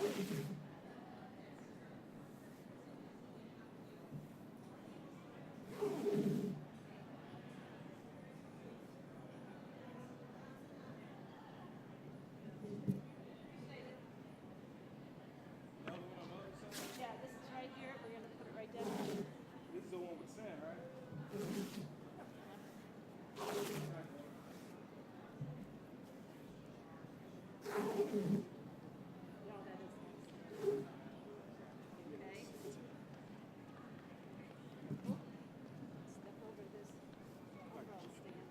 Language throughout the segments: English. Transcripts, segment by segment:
Yeah, this is right here. We're going to put it right down. This is the one with sand, right? No, that is nice. Okay. Oh, step over this umbrella stand.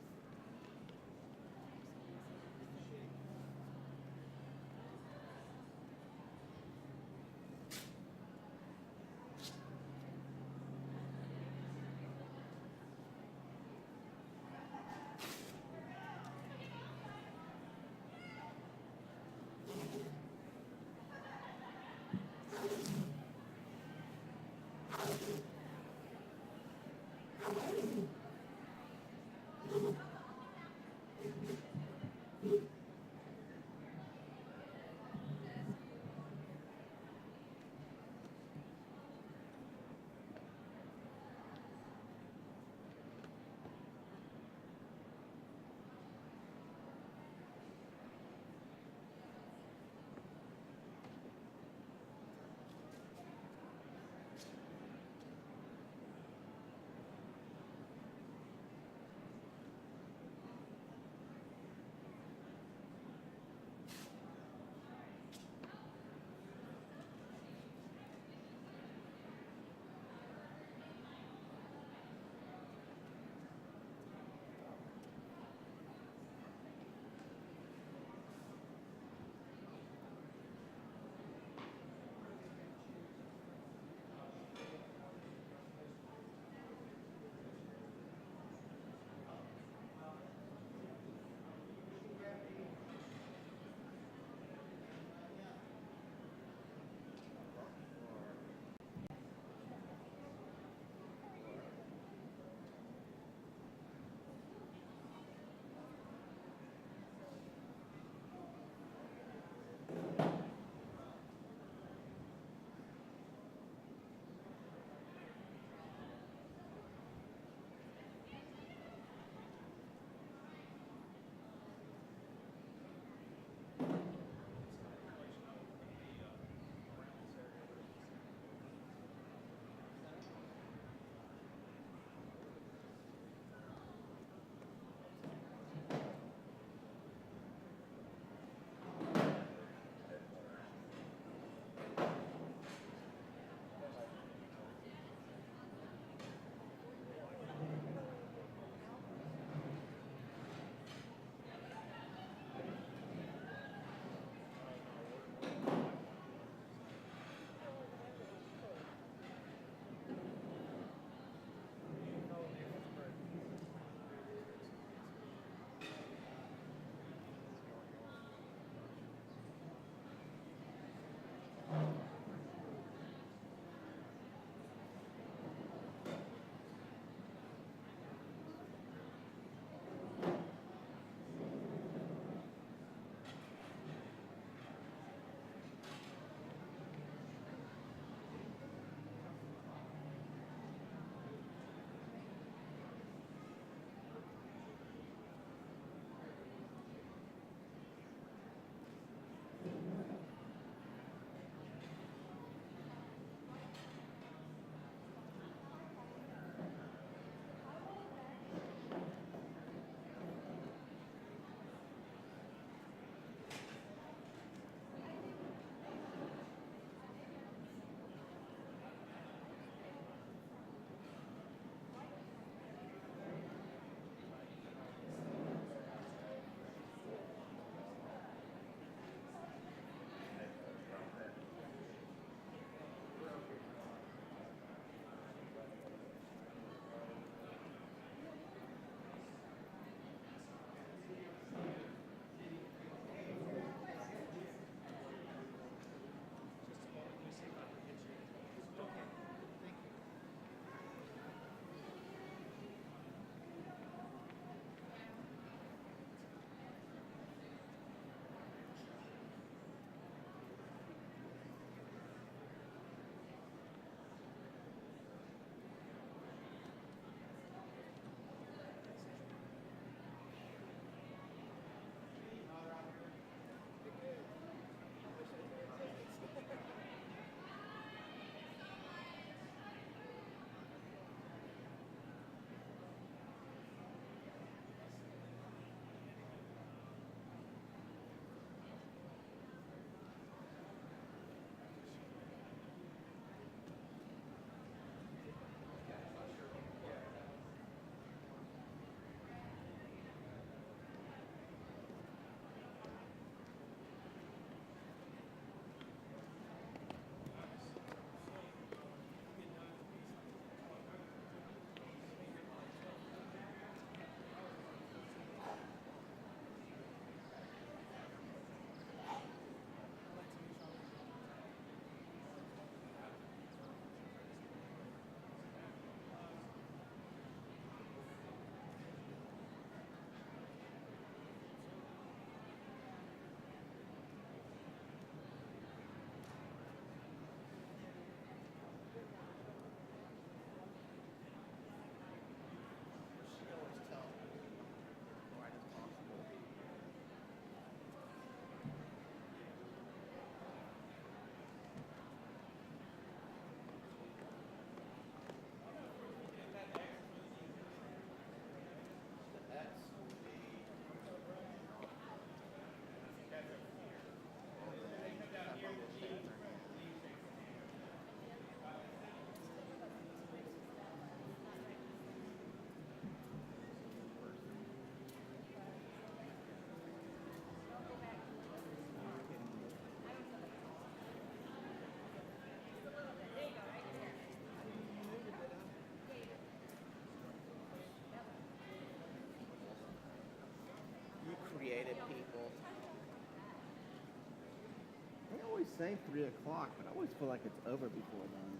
always say 3 o'clock, but I always feel like it's over before then.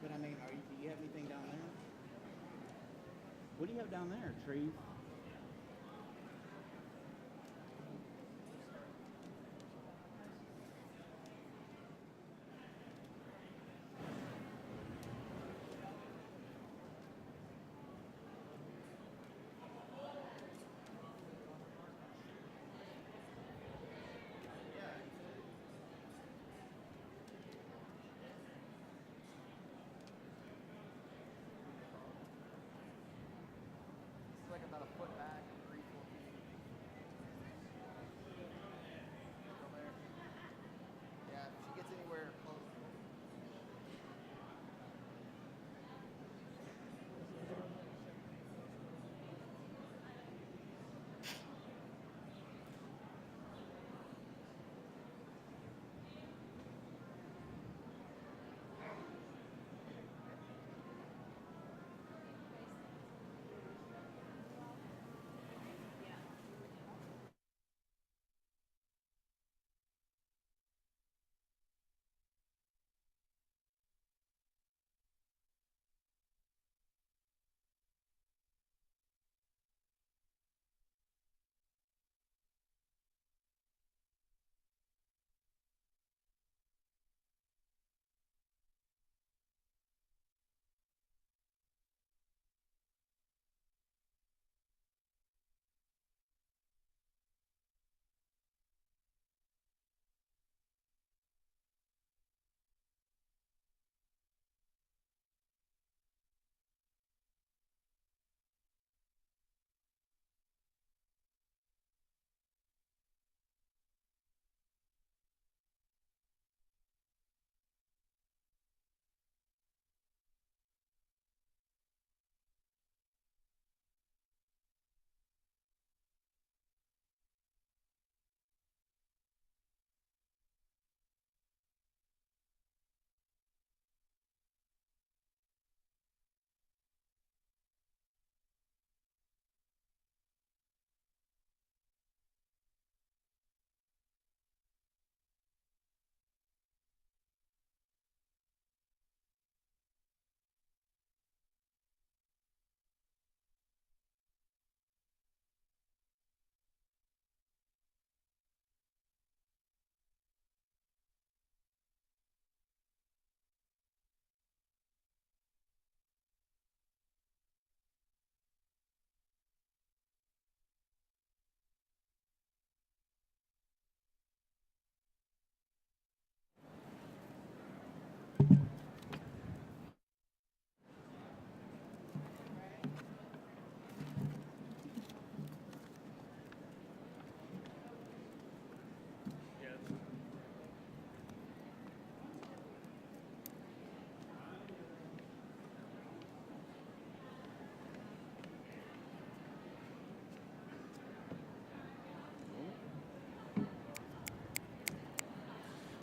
But I mean, do you have anything down there? What do you have down there? Trees? It's like about a foot back, 3-4 feet. Still there? Yeah, if she gets anywhere close.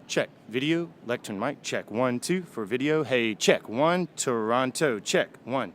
Check. Video. Lectern mic. Check. 1, 2 for video. Hey, check. 1. Toronto. Check. 1.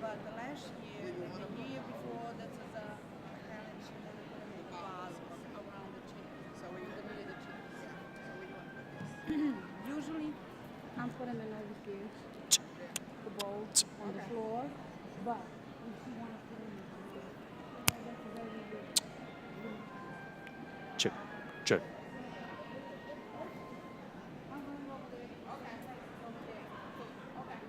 but the last year and the year before, that is a Helen, she wanted to put a vase around the chair. So where you The want middle of the chair. Yeah. So where you want to put this? Usually, I'm putting them over here, the bowl on the floor, but if you want to put them in the floor, that's very good. Check. Check. I'm going over there. Okay. Over there. Okay.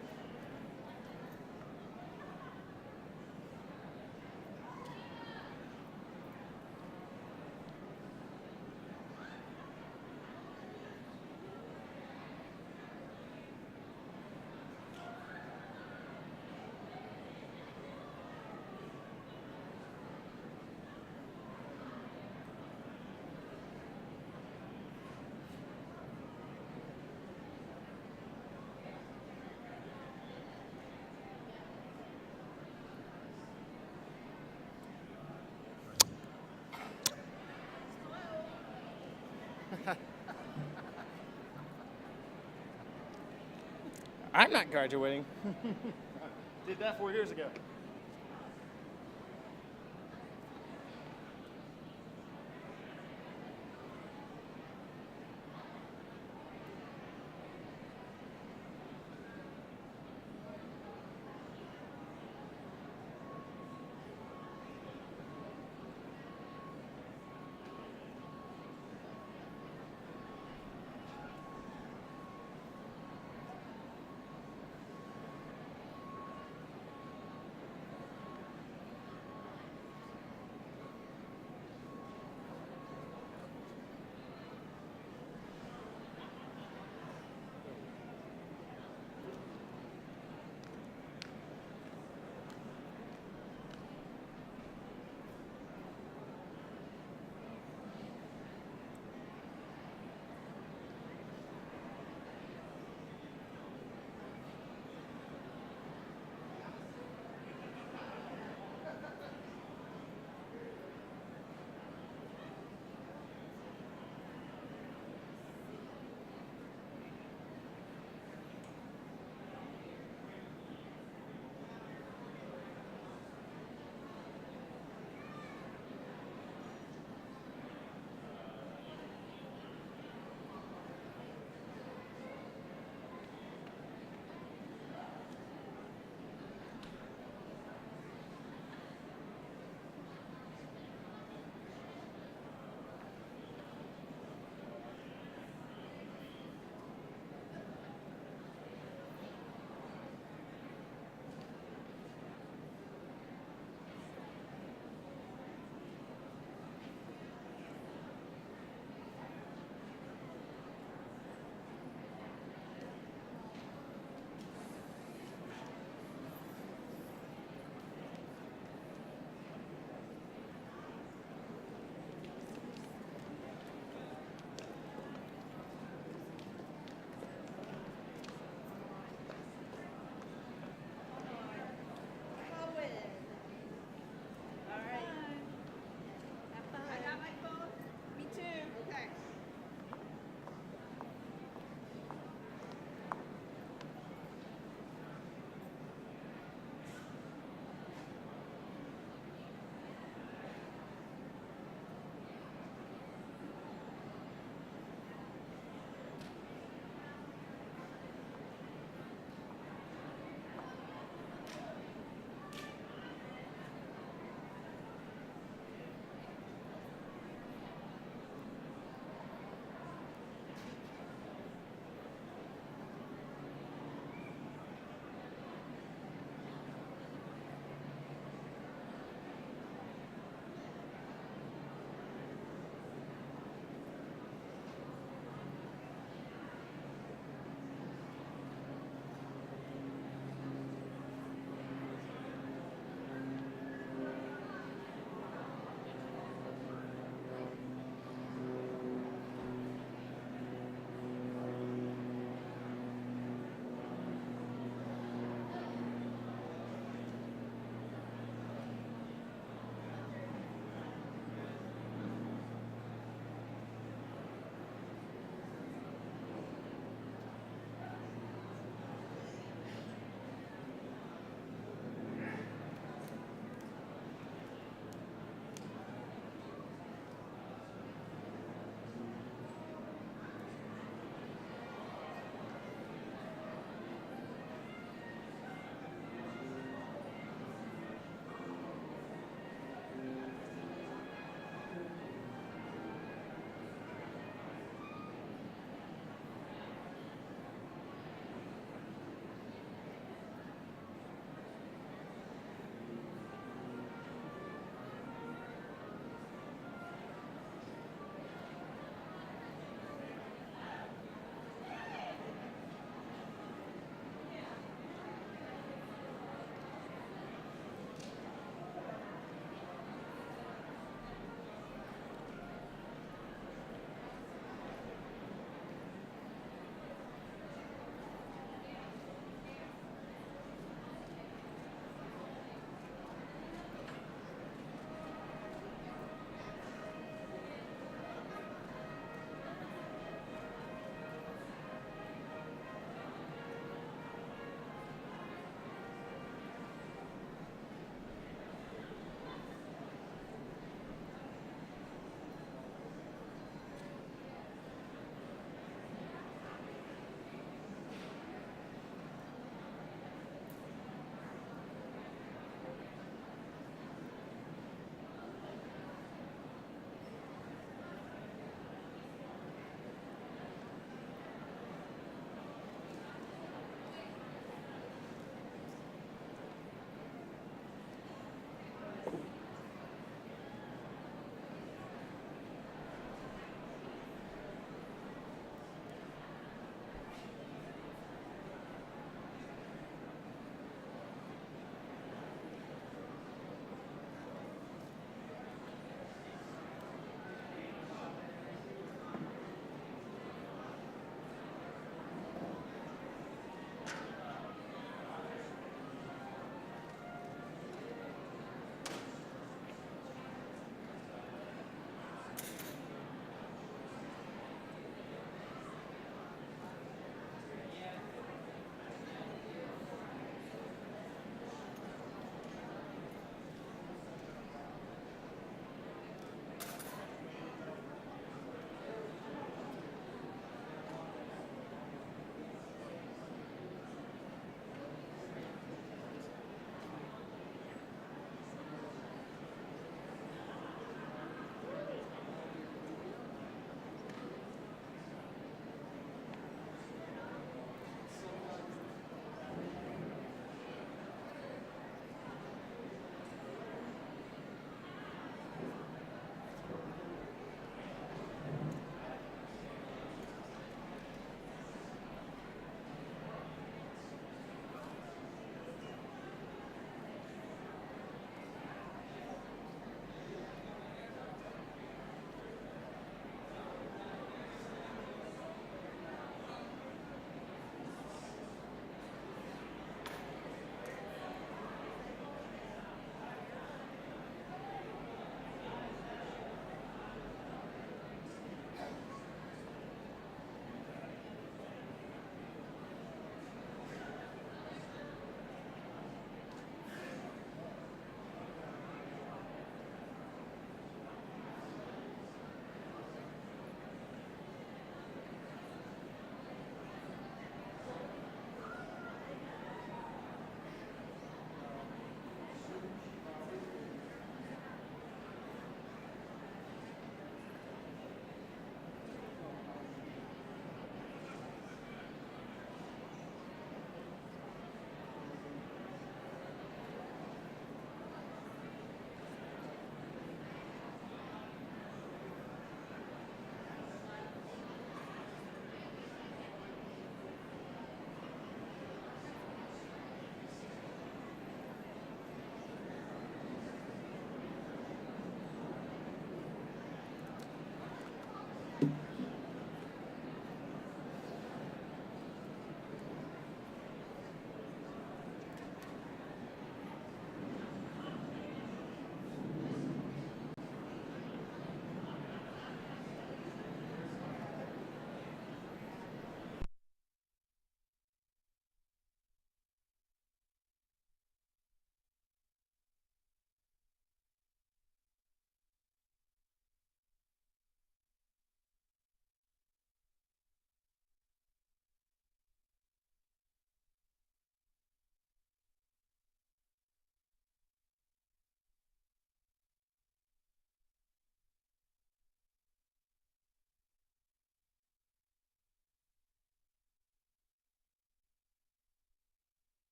I'm not graduating. Did that 4 years ago.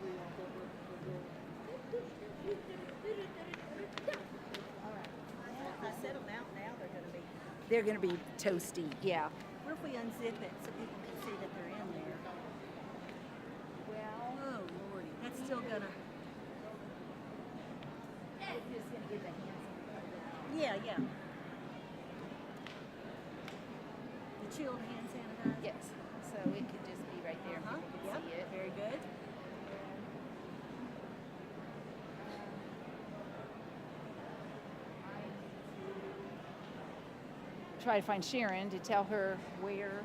If I set them out now, they're gonna be toasty. Yeah. What if we unzip it so people can see that they're in there? Well, Oh lordy, that's still gonna. it's just gonna give the hands. Yeah, yeah. The chilled hand sanitizer. Yes, so it could just be right there and Huh? people Yep. can see it. Very good. Try to find Sharon to tell her where.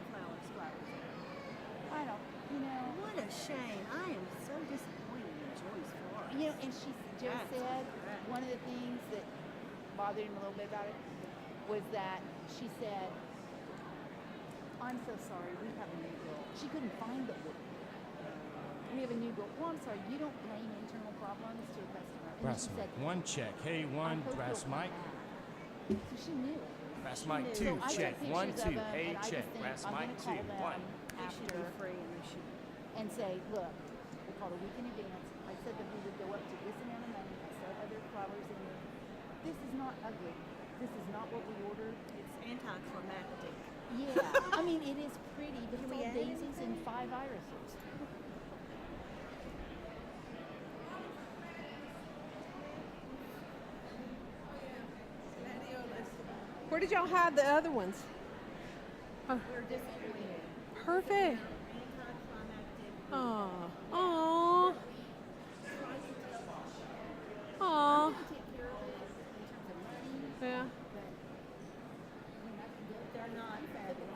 Flowers, flowers. I don't, What a shame. I am so disappointed in Joyce Flores. and Joe That's said right. one of the things that bothered him a little bit about it was that she said, "I'm so sorry, we have a new girl." She couldn't find the order. We have a new girl. Well, I'm sorry, you don't blame internal problems to a customer. And Brass she said, mic 1 check. Hey "I 1 hope brass you'll come mic. back." So she knew it. Brass She mic knew. 2 So I check. took 1 pictures 2. of them, Hey and I check. just think Brass I'm mic gonna 2 call them 1. They should after be free and they should. and say, "Look, we called a week in advance. I said that we would go up to this amount of money. I said other flowers in there. This is not ugly. This is not what we ordered." It's anticlimactic. Yeah, I mean it is pretty, but Can it's we all add daisies and anything? 5 irises. Where did y'all hide the other ones? Perfect. Aw. Aw. Aw. Yeah. They're not fabulous.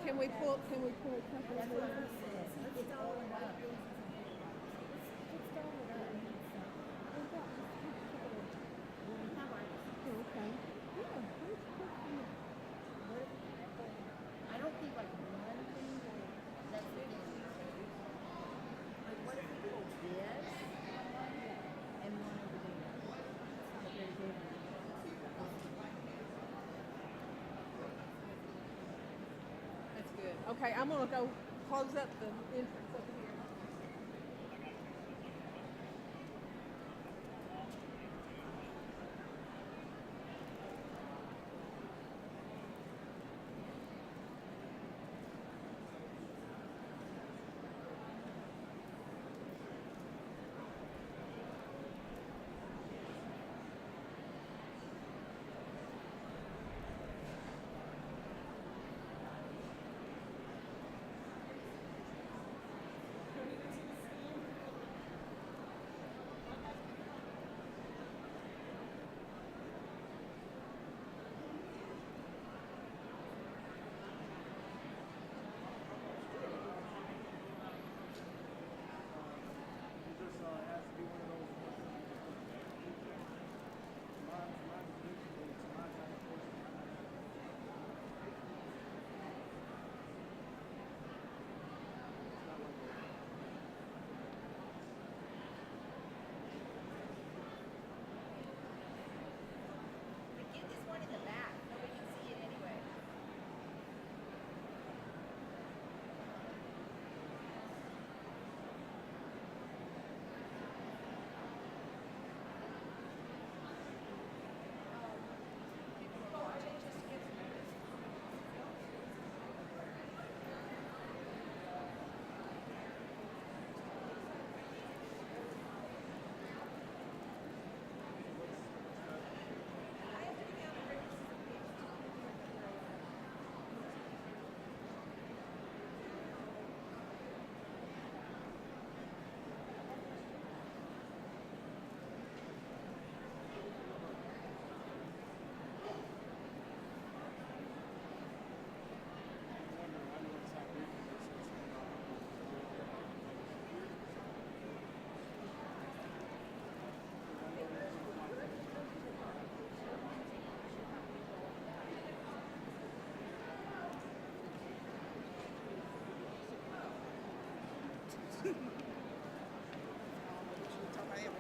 Can we pull a couple of those? I don't think like one thing that's the thing. Like what if we pull this and one over there? It's not very big. That's good. Okay, I'm gonna go close up the entrance over here. Get this one in the back. Nobody can see it anyway.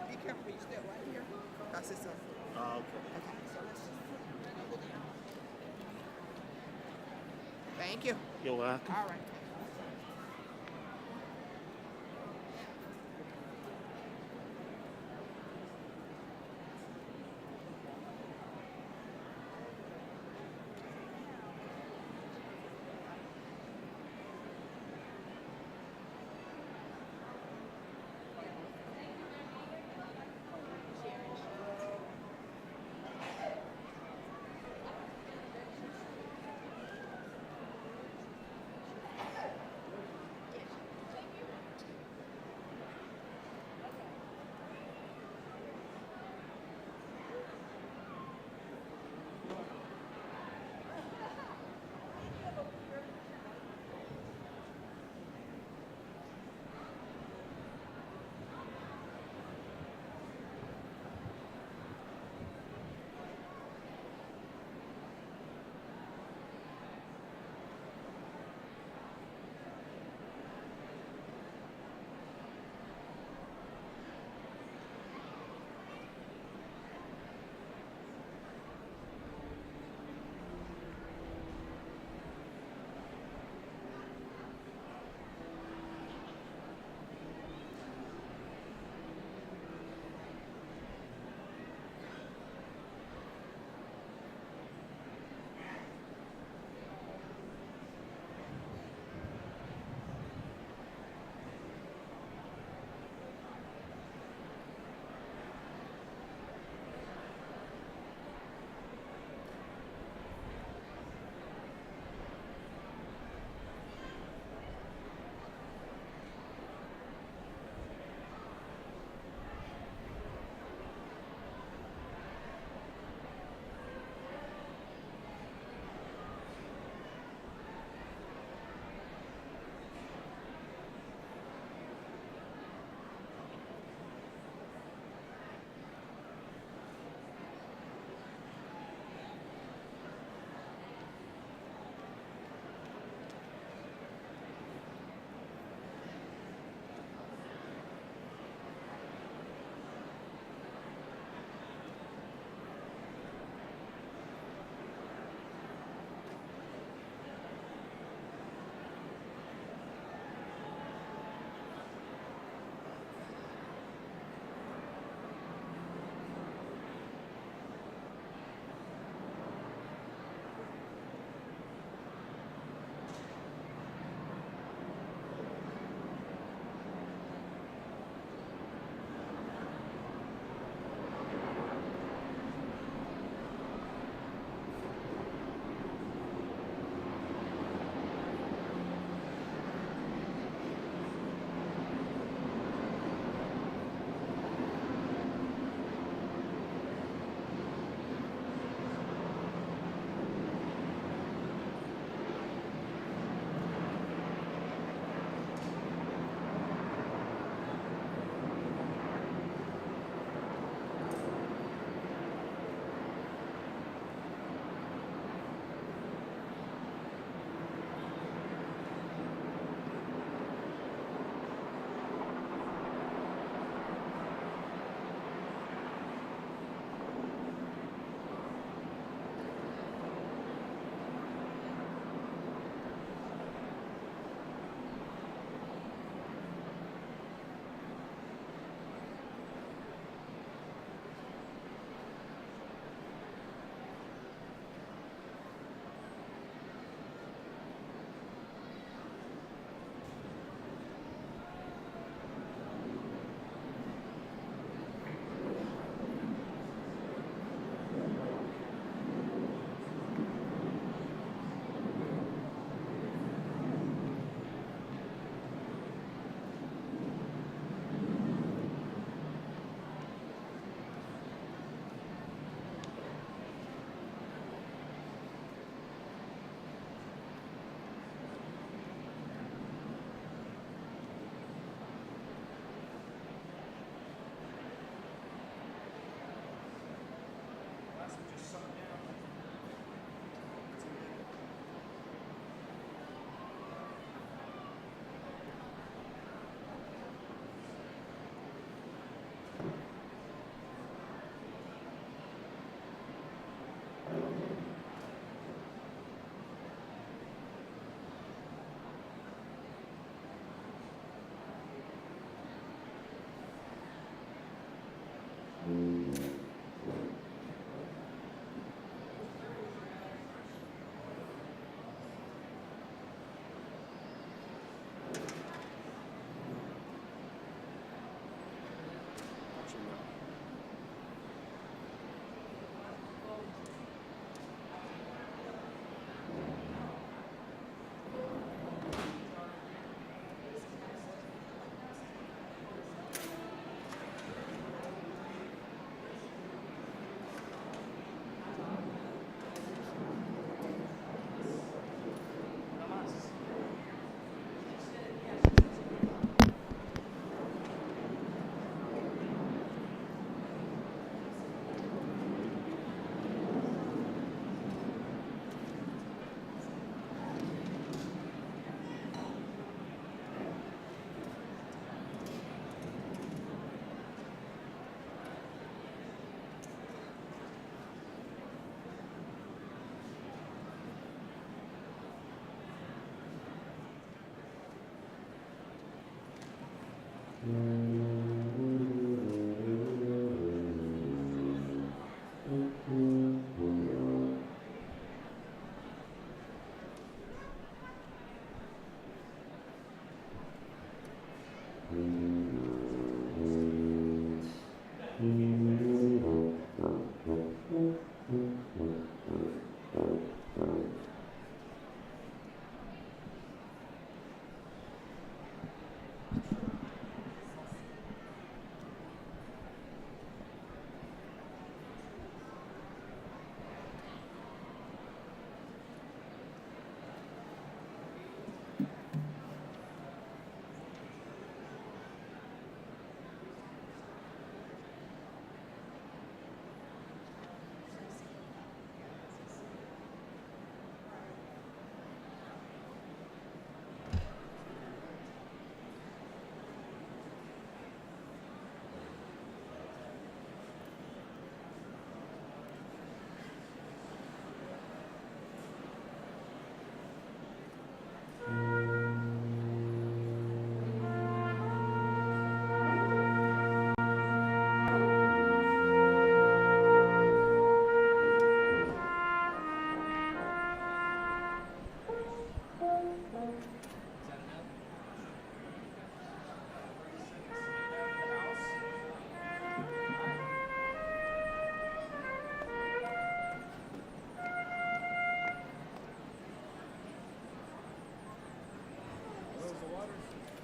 Be careful when you step right here. That's it, sir. Oh, okay. Thank you. You're welcome. All right.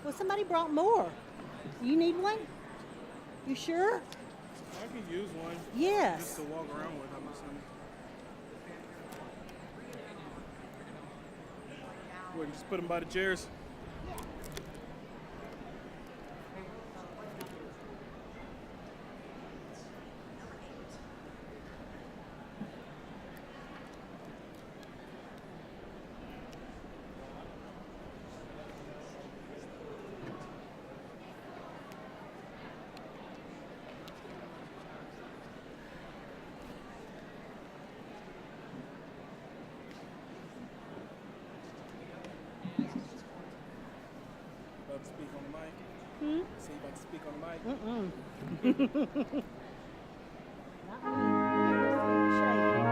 Well, somebody brought more. You need one? You sure? I can use one. Yes. Just to walk around with, I'm assuming. What, just put them by the chairs? About to speak on the mic. Say you about to speak on the mic. Not me. Shaking.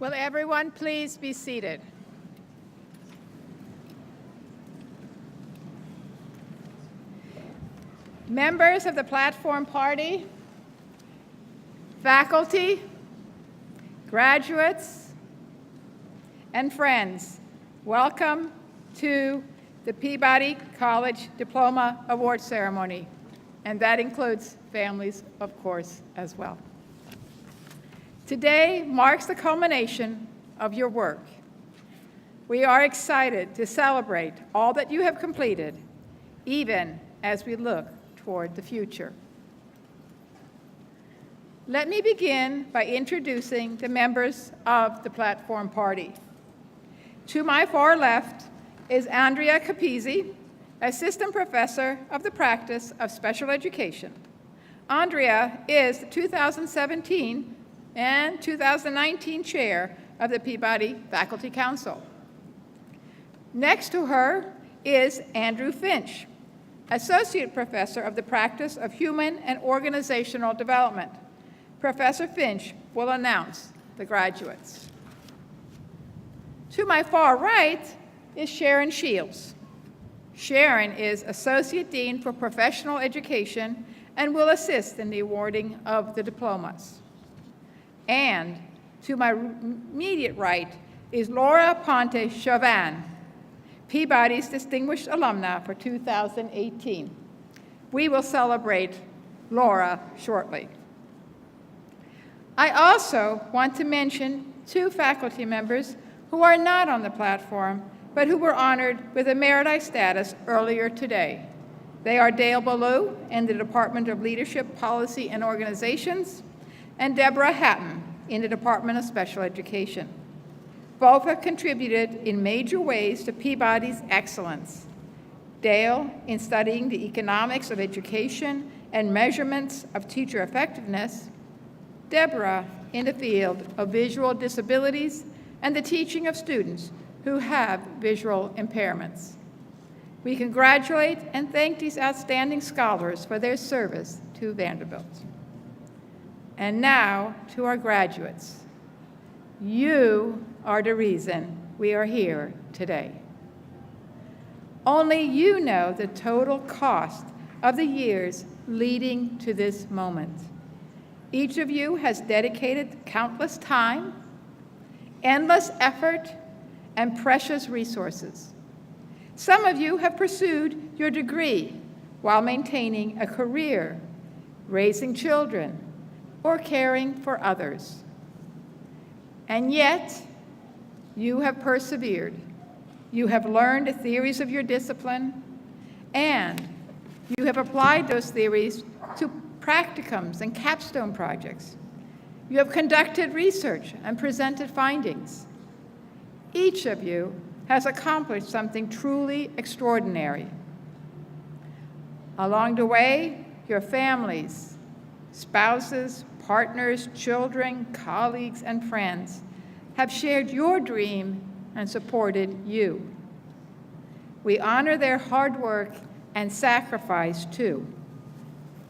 Will everyone please be seated? Members of the Platform Party, faculty, graduates, and friends, welcome to the Peabody College Diploma Award Ceremony, and that includes families, of course, as well. Today marks the culmination of your work. We are excited to celebrate all that you have completed, even as we look toward the future. Let me begin by introducing the members of the Platform Party. To my far left is Andrea Capizzi, Assistant Professor of the Practice of Special Education. Andrea is the 2017 and 2019 Chair of the Peabody Faculty Council. Next to her is Andrew Finch, Associate Professor of the Practice of Human and Organizational Development. Professor Finch will announce the graduates. To my far right is Sharon Shields. Sharon is Associate Dean for Professional Education and will assist in the awarding of the diplomas. And to my immediate right is Laura Ponte Chauvin, Peabody's Distinguished Alumna for 2018. We will celebrate Laura shortly. I also want to mention two faculty members who are not on the platform, but who were honored with emeriti status earlier today. They are Dale Ballou in the Department of Leadership, Policy, and Organizations, and Deborah Hatton in the Department of Special Education. Both have contributed in major ways to Peabody's excellence. Dale in studying the economics of education and measurements of teacher effectiveness, Deborah in the field of visual disabilities and the teaching of students who have visual impairments. We congratulate and thank these outstanding scholars for their service to Vanderbilt. And now to our graduates. You are the reason we are here today. Only you know the total cost of the years leading to this moment. Each of you has dedicated countless time, endless effort, and precious resources. Some of you have pursued your degree while maintaining a career, raising children, or caring for others. And yet, you have persevered. You have learned the theories of your discipline, and you have applied those theories to practicums and capstone projects. You have conducted research and presented findings. Each of you has accomplished something truly extraordinary. Along the way, your families, spouses, partners, children, colleagues, and friends have shared your dream and supported you. We honor their hard work and sacrifice too.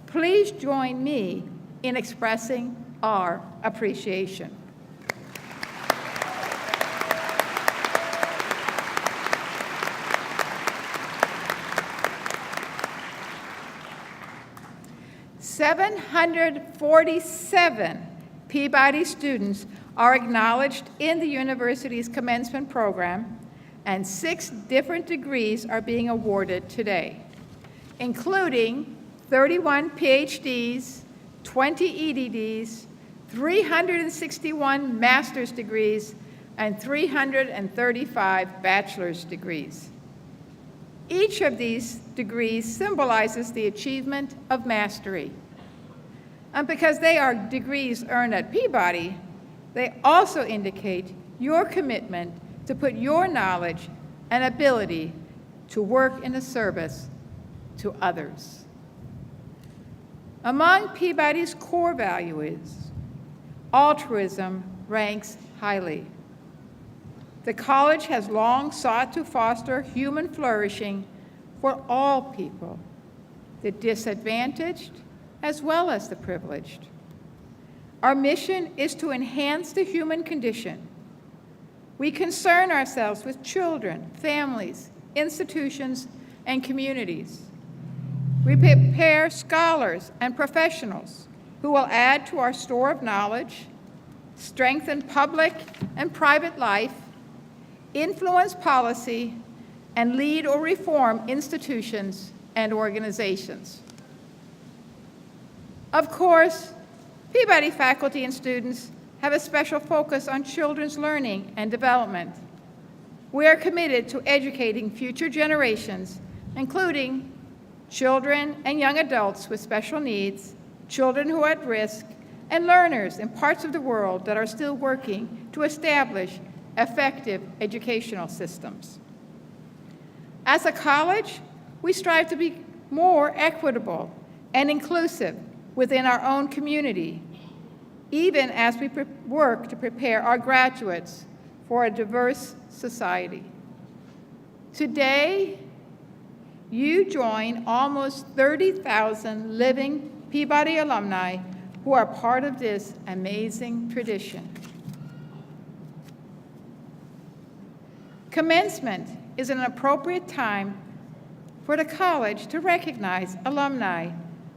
Please join me in expressing our appreciation. "747 Peabody students are acknowledged in the university's commencement program, and 6 different degrees are being awarded today, including 31 PhDs, 20 EDDs, 361 master's degrees, and 335 bachelor's degrees. Each of these degrees symbolizes the achievement of mastery. And because they are degrees earned at Peabody, they also indicate your commitment to put your knowledge and ability to work in the service to others. Among Peabody's core values, altruism ranks highly. The college has long sought to foster human flourishing for all people, the disadvantaged as well as the privileged. Our mission is to enhance the human condition. We concern ourselves with children, families, institutions, and communities. We prepare scholars and professionals who will add to our store of knowledge, strengthen public and private life, influence policy, and lead or reform institutions and organizations. Of course, Peabody faculty and students have a special focus on children's learning and development. We are committed to educating future generations, including children and young adults with special needs, children who are at risk, and learners in parts of the world that are still working to establish effective educational systems. As a college, we strive to be more equitable and inclusive within our own community, even as we work to prepare our graduates for a diverse society. Today, you join almost 30,000 living Peabody alumni who are part of this amazing tradition. Commencement is an appropriate time for the college to recognize alumni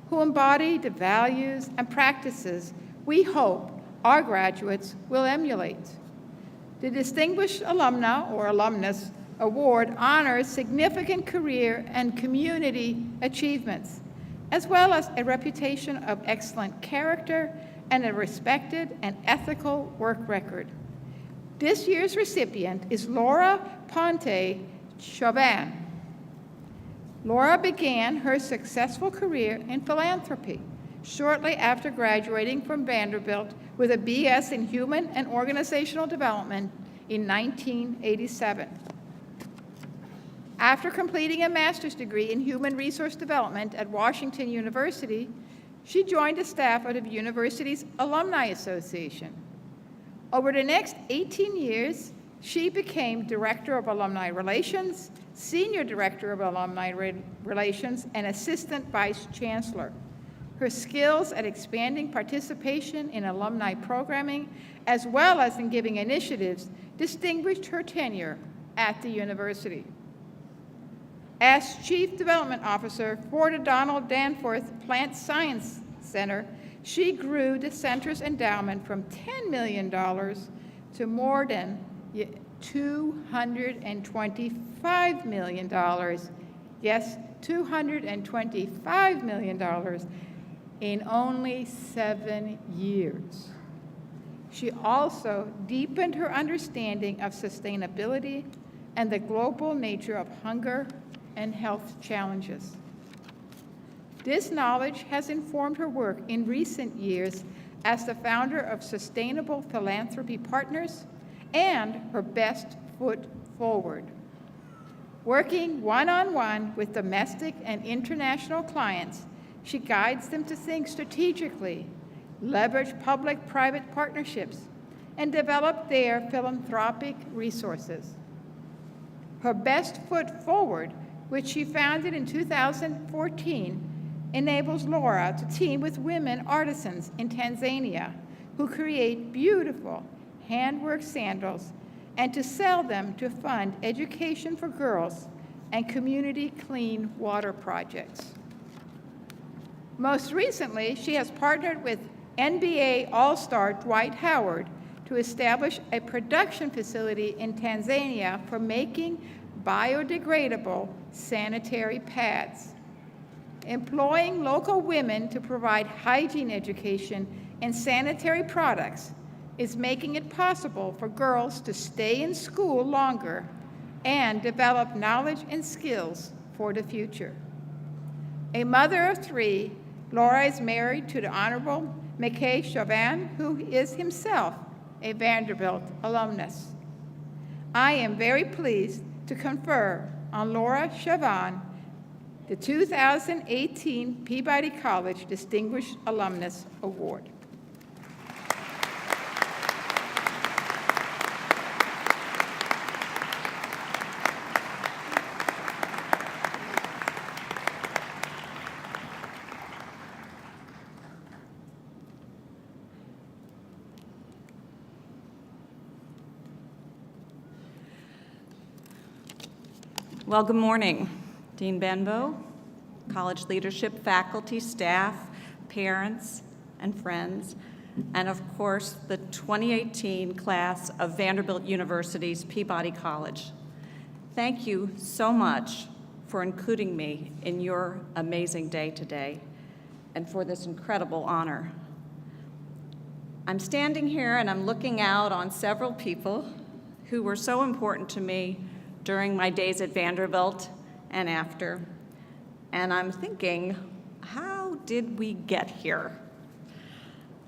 who embody the values and practices we hope our graduates will emulate. The Distinguished Alumna or Alumnus Award honors significant career and community achievements, as well as a reputation of excellent character and a respected and ethical work record. This year's recipient is Laura Ponte Chauvin. Laura began her successful career in philanthropy shortly after graduating from Vanderbilt with a BS in Human and Organizational Development in 1987. After completing a master's degree in Human Resource Development at Washington University, she joined the staff of the university's Alumni Association. Over the next 18 years, she became Director of Alumni Relations, Senior Director of Alumni Relations, and Assistant Vice Chancellor. Her skills at expanding participation in alumni programming, as well as in giving initiatives, distinguished her tenure at the university. As Chief Development Officer for the Donald Danforth Plant Science Center, she grew the center's endowment from $10 million to more than $225 million. Yes, $225 million in only 7 years. She also deepened her understanding of sustainability and the global nature of hunger and health challenges. This knowledge has informed her work in recent years as the founder of Sustainable Philanthropy Partners and her Best Foot Forward. Working one-on-one with domestic and international clients, she guides them to think strategically, leverage public-private partnerships, and develop their philanthropic resources. Her Best Foot Forward, which she founded in 2014, enables Laura to team with women artisans in Tanzania who create beautiful handwork sandals and to sell them to fund education for girls and community clean water projects. Most recently, she has partnered with NBA All-Star Dwight Howard to establish a production facility in Tanzania for making biodegradable sanitary pads. Employing local women to provide hygiene education and sanitary products is making it possible for girls to stay in school longer and develop knowledge and skills for the future. A mother of 3, Laura is married to the Honorable McKay Chauvin, who is himself a Vanderbilt alumnus. I am very pleased to confer on Laura Chauvin the 2018 Peabody College Distinguished Alumnus Award. Well, good morning, Dean Benbow, college leadership, faculty, staff, parents, and friends, and of course, the 2018 class of Vanderbilt University's Peabody College. Thank you so much for including me in your amazing day today and for this incredible honor. I'm standing here and I'm looking out on several people who were so important to me during my days at Vanderbilt and after. And I'm thinking, how did we get here?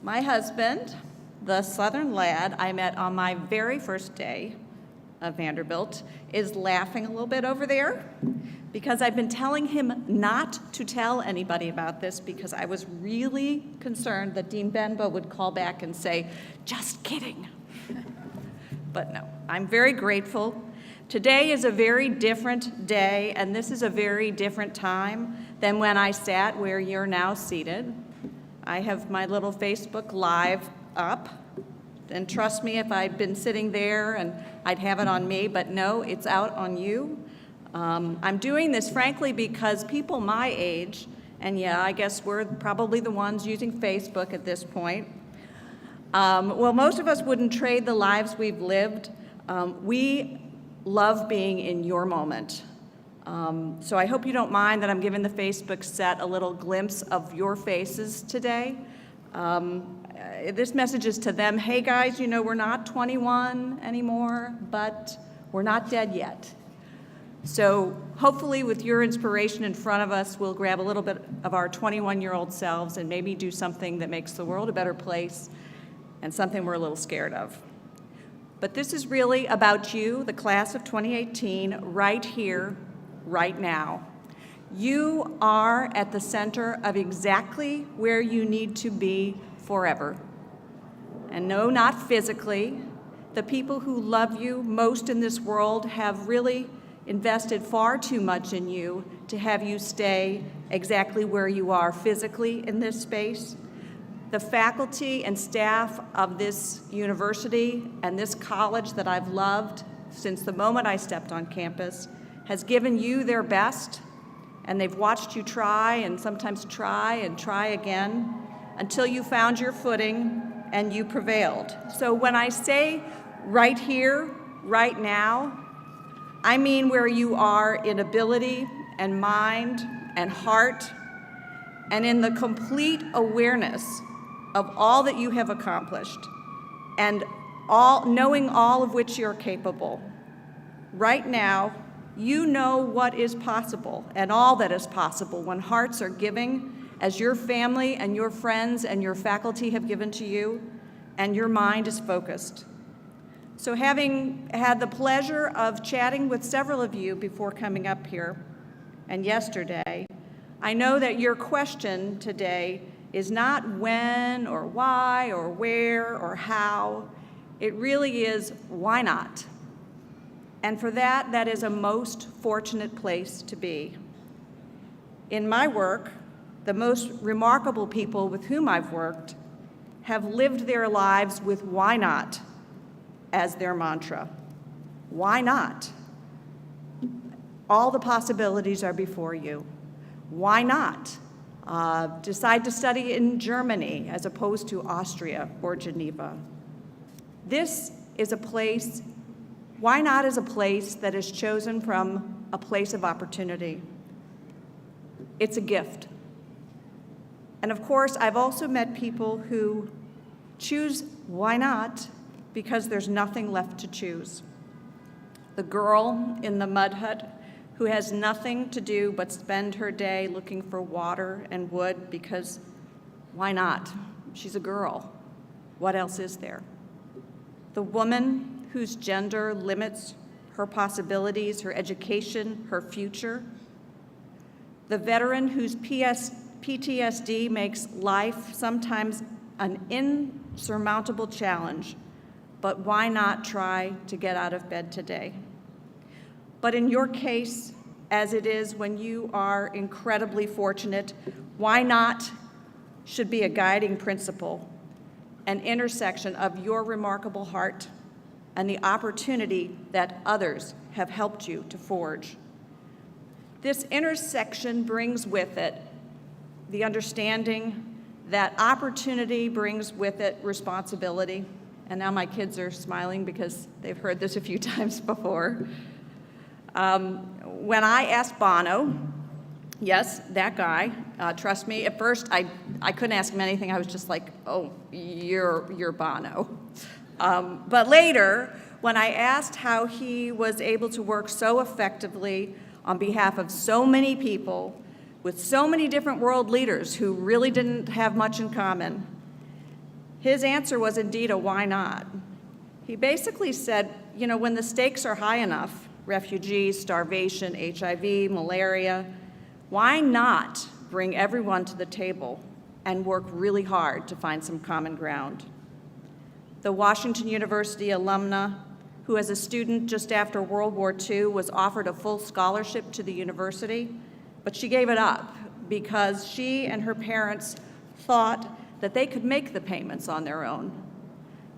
My husband, the Southern lad I met on my very first day of Vanderbilt, is laughing a little bit over there because I've been telling him not to tell anybody about this because I was really concerned that Dean Benbow would call back and say, just kidding. But no, I'm very grateful. Today is a very different day, and this is a very different time than when I sat where you're now seated. I have my little Facebook Live up, and trust me, if I'd been sitting there and I'd have it on me, but no, it's out on you. I'm doing this, frankly, because people my age, and yeah, I guess we're probably the ones using Facebook at this point, well, most of us wouldn't trade the lives we've lived. We love being in your moment. So I hope you don't mind that I'm giving the Facebook set a little glimpse of your faces today. This message is to them, hey guys, you know we're not 21 anymore, but we're not dead yet. So hopefully with your inspiration in front of us, we'll grab a little bit of our 21-year-old selves and maybe do something that makes the world a better place and something we're a little scared of. But this is really about you, the class of 2018, right here, right now. You are at the center of exactly where you need to be forever. And no, not physically. The people who love you most in this world have really invested far too much in you to have you stay exactly where you are physically in this space. The faculty and staff of this university and this college that I've loved since the moment I stepped on campus has given you their best, and they've watched you try and sometimes try and try again until you found your footing and you prevailed. So when I say right here, right now, I mean where you are in ability and mind and heart and in the complete awareness of all that you have accomplished and knowing all of which you're capable. Right now, you know what is possible and all that is possible when hearts are giving as your family and your friends and your faculty have given to you and your mind is focused. So having had the pleasure of chatting with several of you before coming up here and yesterday, I know that your question today is not when or why or where or how. It really is why not? And for that, that is a most fortunate place to be. In my work, the most remarkable people with whom I've worked have lived their lives with why not as their mantra. Why not? All the possibilities are before you. Why not? Decide to study in Germany as opposed to Austria or Geneva. This is a place, why not is a place that is chosen from a place of opportunity. It's a gift. And of course, I've also met people who choose why not because there's nothing left to choose. The girl in the mud hut who has nothing to do but spend her day looking for water and wood because why not? She's a girl. What else is there? The woman whose gender limits her possibilities, her education, her future. The veteran whose PTSD makes life sometimes an insurmountable challenge, but why not try to get out of bed today? But in your case, as it is when you are incredibly fortunate, why not should be a guiding principle, an intersection of your remarkable heart and the opportunity that others have helped you to forge. This intersection brings with it the understanding that opportunity brings with it responsibility. And now my kids are smiling because they've heard this a few times before. When I asked Bono, yes, that guy, trust me, at first I couldn't ask him anything. I was just like, oh, you're Bono. But later, when I asked how he was able to work so effectively on behalf of so many people with so many different world leaders who really didn't have much in common, his answer was indeed a why not. He basically said, you know, when the stakes are high enough, refugees, starvation, HIV, malaria, why not bring everyone to the table and work really hard to find some common ground? The Washington University alumna, who as a student just after World War II was offered a full scholarship to the university, but she gave it up because she and her parents thought that they could make the payments on their own.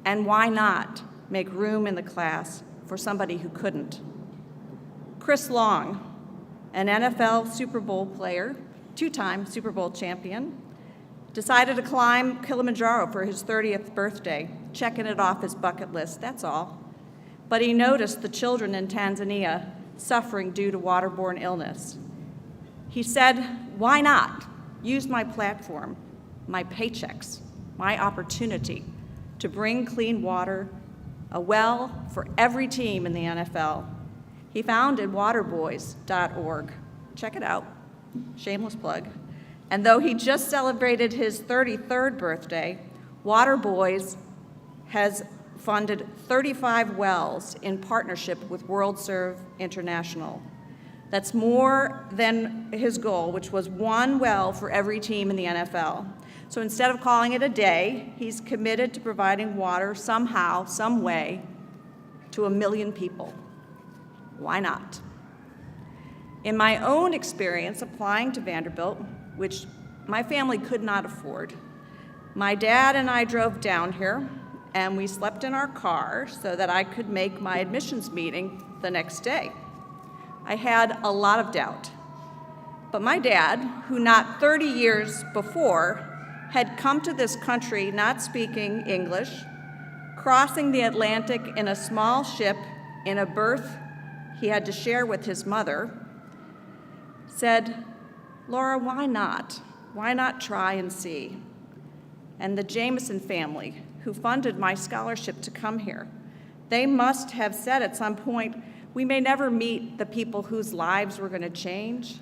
And why not make room in the class for somebody who couldn't? Chris Long, an NFL Super Bowl player, two-time Super Bowl champion, decided to climb Kilimanjaro for his 30th birthday, checking it off his bucket list, that's all. But he noticed the children in Tanzania suffering due to waterborne illness. He said, why not use my platform, my paychecks, my opportunity to bring clean water, a well for every team in the NFL, He founded waterboys.org. Check it out, shameless plug. And though he just celebrated his 33rd birthday, Waterboys has funded 35 wells in partnership with WorldServe International. That's more than his goal, which was 1 well for every team in the NFL. So instead of calling it a day, he's committed to providing water somehow, some way, to 1 million people. Why not? In my own experience applying to Vanderbilt, which my family could not afford, my dad and I drove down here, and we slept in our car so that I could make my admissions meeting the next day. I had a lot of doubt. But my dad, who not 30 years before had come to this country not speaking English, crossing the Atlantic in a small ship in a berth he had to share with his mother, said, "Laura, why not? Why not try and see?" And the Jameson family, who funded my scholarship to come here, they must have said at some point, we may never meet the people whose lives we're going to change,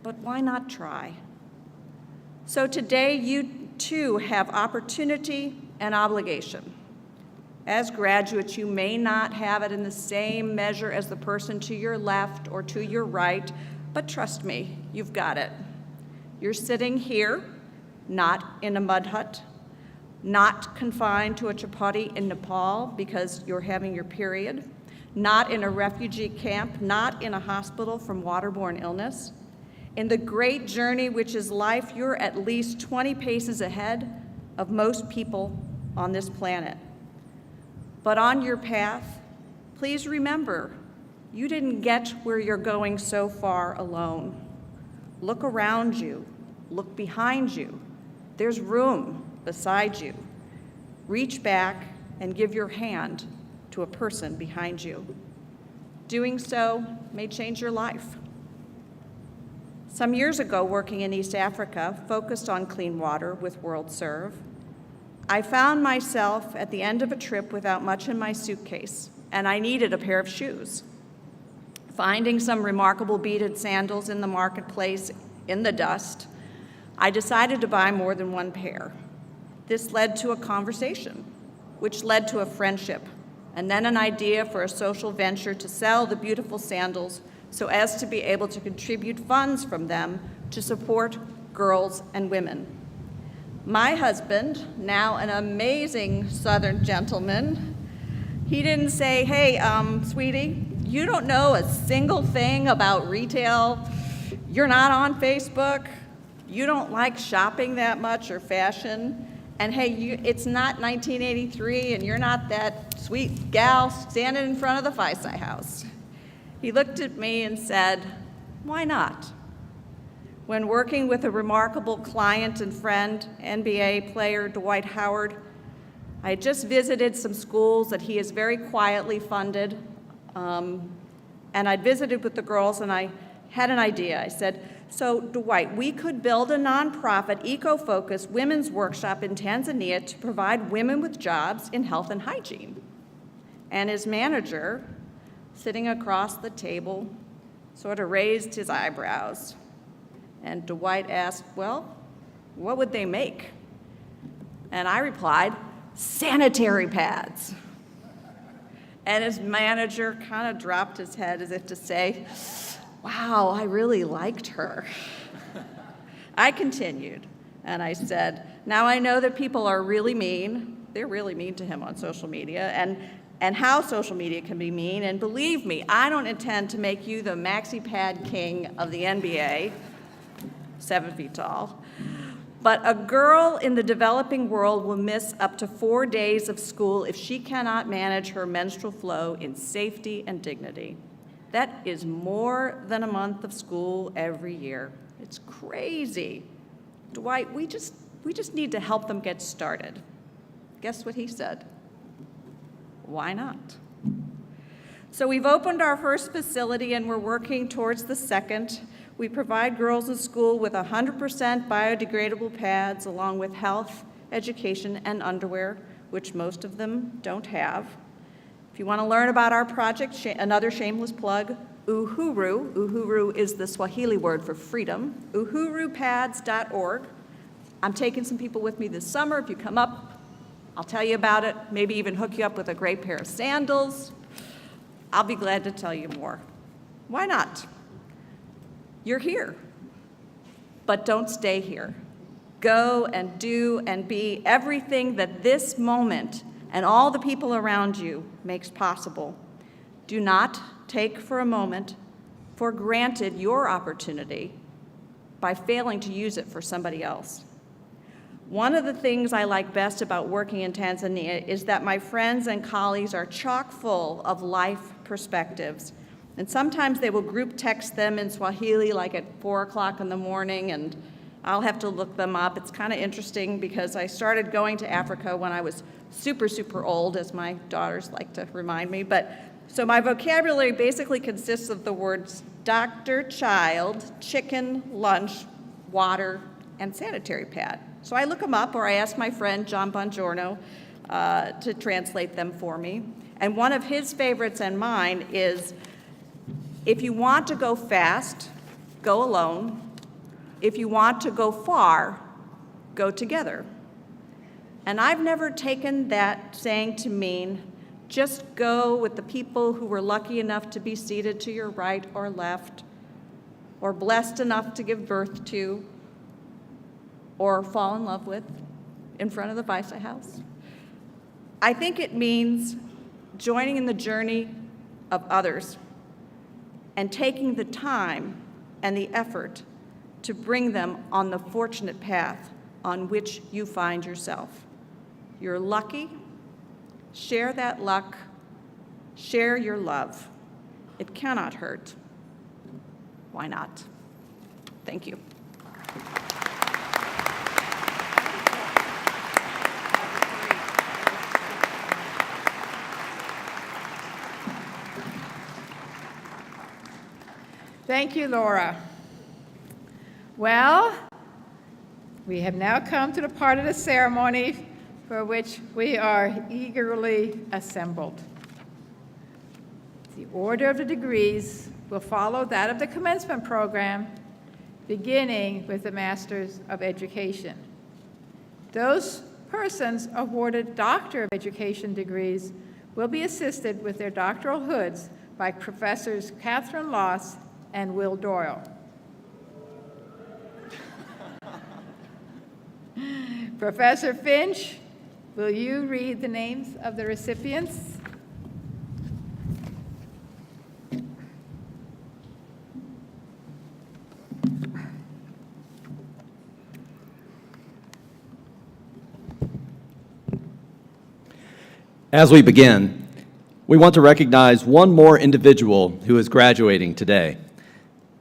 but why not try? So today, you too have opportunity and obligation. As graduates, you may not have it in the same measure as the person to your left or to your right, but trust me, you've got it. You're sitting here, not in a mud hut, not confined to a chapati in Nepal because you're having your period, not in a refugee camp, not in a hospital from waterborne illness. In the great journey which is life, you're at least 20 paces ahead of most people on this planet. But on your path, please remember, you didn't get where you're going so far alone. Look around you, look behind you. There's room beside you. Reach back and give your hand to a person behind you. Doing so may change your life. Some years ago, working in East Africa, focused on clean water with WorldServe, I found myself at the end of a trip without much in my suitcase, and I needed a pair of shoes. Finding some remarkable beaded sandals in the marketplace in the dust, I decided to buy more than one pair. This led to a conversation, which led to a friendship, and then an idea for a social venture to sell the beautiful sandals so as to be able to contribute funds from them to support girls and women. My husband, now an amazing Southern gentleman, he didn't say, "Hey, sweetie, you don't know a single thing about retail. You're not on Facebook. You don't like shopping that much or fashion. And hey, it's not 1983 and you're not that sweet gal standing in front of the Feisty House." He looked at me and said, "Why not?" When working with a remarkable client and friend, NBA player Dwight Howard, I had just visited some schools that he has very quietly funded, and I'd visited with the girls and I had an idea. I said, "So Dwight, we could build a nonprofit, eco-focused women's workshop in Tanzania to provide women with jobs in health and hygiene." And his manager, sitting across the table, sort of raised his eyebrows. And Dwight asked, "Well, what would they make?" And I replied, "Sanitary pads." And his manager kind of dropped his head as if to say, "Wow, I really liked her." I continued, and I said, "Now I know that people are really mean. They're really mean to him on social media, and how social media can be mean. And believe me, I don't intend to make you the maxi pad king of the NBA, 7 feet tall. But a girl in the developing world will miss up to 4 days of school if she cannot manage her menstrual flow in safety and dignity. That is more than a month of school every year. It's crazy. Dwight, we just need to help them get started." Guess what he said? Why not? So we've opened our first facility and we're working towards the second. We provide girls in school with 100% biodegradable pads along with health, education, and underwear, which most of them don't have. If you want to learn about our project, another shameless plug, Uhuru. Uhuru is the Swahili word for freedom. uhurupads.org. I'm taking some people with me this summer. If you come up, I'll tell you about it, maybe even hook you up with a great pair of sandals. I'll be glad to tell you more. Why not? You're here, but don't stay here. Go and do and be everything that this moment and all the people around you makes possible. Do not take for a moment for granted your opportunity by failing to use it for somebody else. One of the things I like best about working in Tanzania is that my friends and colleagues are chock full of life perspectives. And sometimes they will group text them in Swahili like at 4 o'clock in the morning, and I'll have to look them up. It's kind of interesting because I started going to Africa when I was super, super old, as my daughters like to remind me. So my vocabulary basically consists of the words doctor, child, chicken, lunch, water, and sanitary pad. So I look them up, or I ask my friend John Bongiorno to translate them for me. And one of his favorites and mine is, if you want to go fast, go alone. If you want to go far, go together. And I've never taken that saying to mean just go with the people who were lucky enough to be seated to your right or left, or blessed enough to give birth to, or fall in love with in front of the Vice House. I think it means joining in the journey of others and taking the time and the effort to bring them on the fortunate path on which you find yourself. You're lucky. Share that luck. Share your love. It cannot hurt. Why not? Thank you. Thank you, Laura. Well, we have now come to the part of the ceremony for which we are eagerly assembled. The order of the degrees will follow that of the commencement program, beginning with the Masters of Education. Those persons awarded Doctor of Education degrees will be assisted with their doctoral hoods by Professors Catherine Loss and Will Doyle. Professor Finch, will you read the names of the recipients? As we begin, we want to recognize one more individual who is graduating today.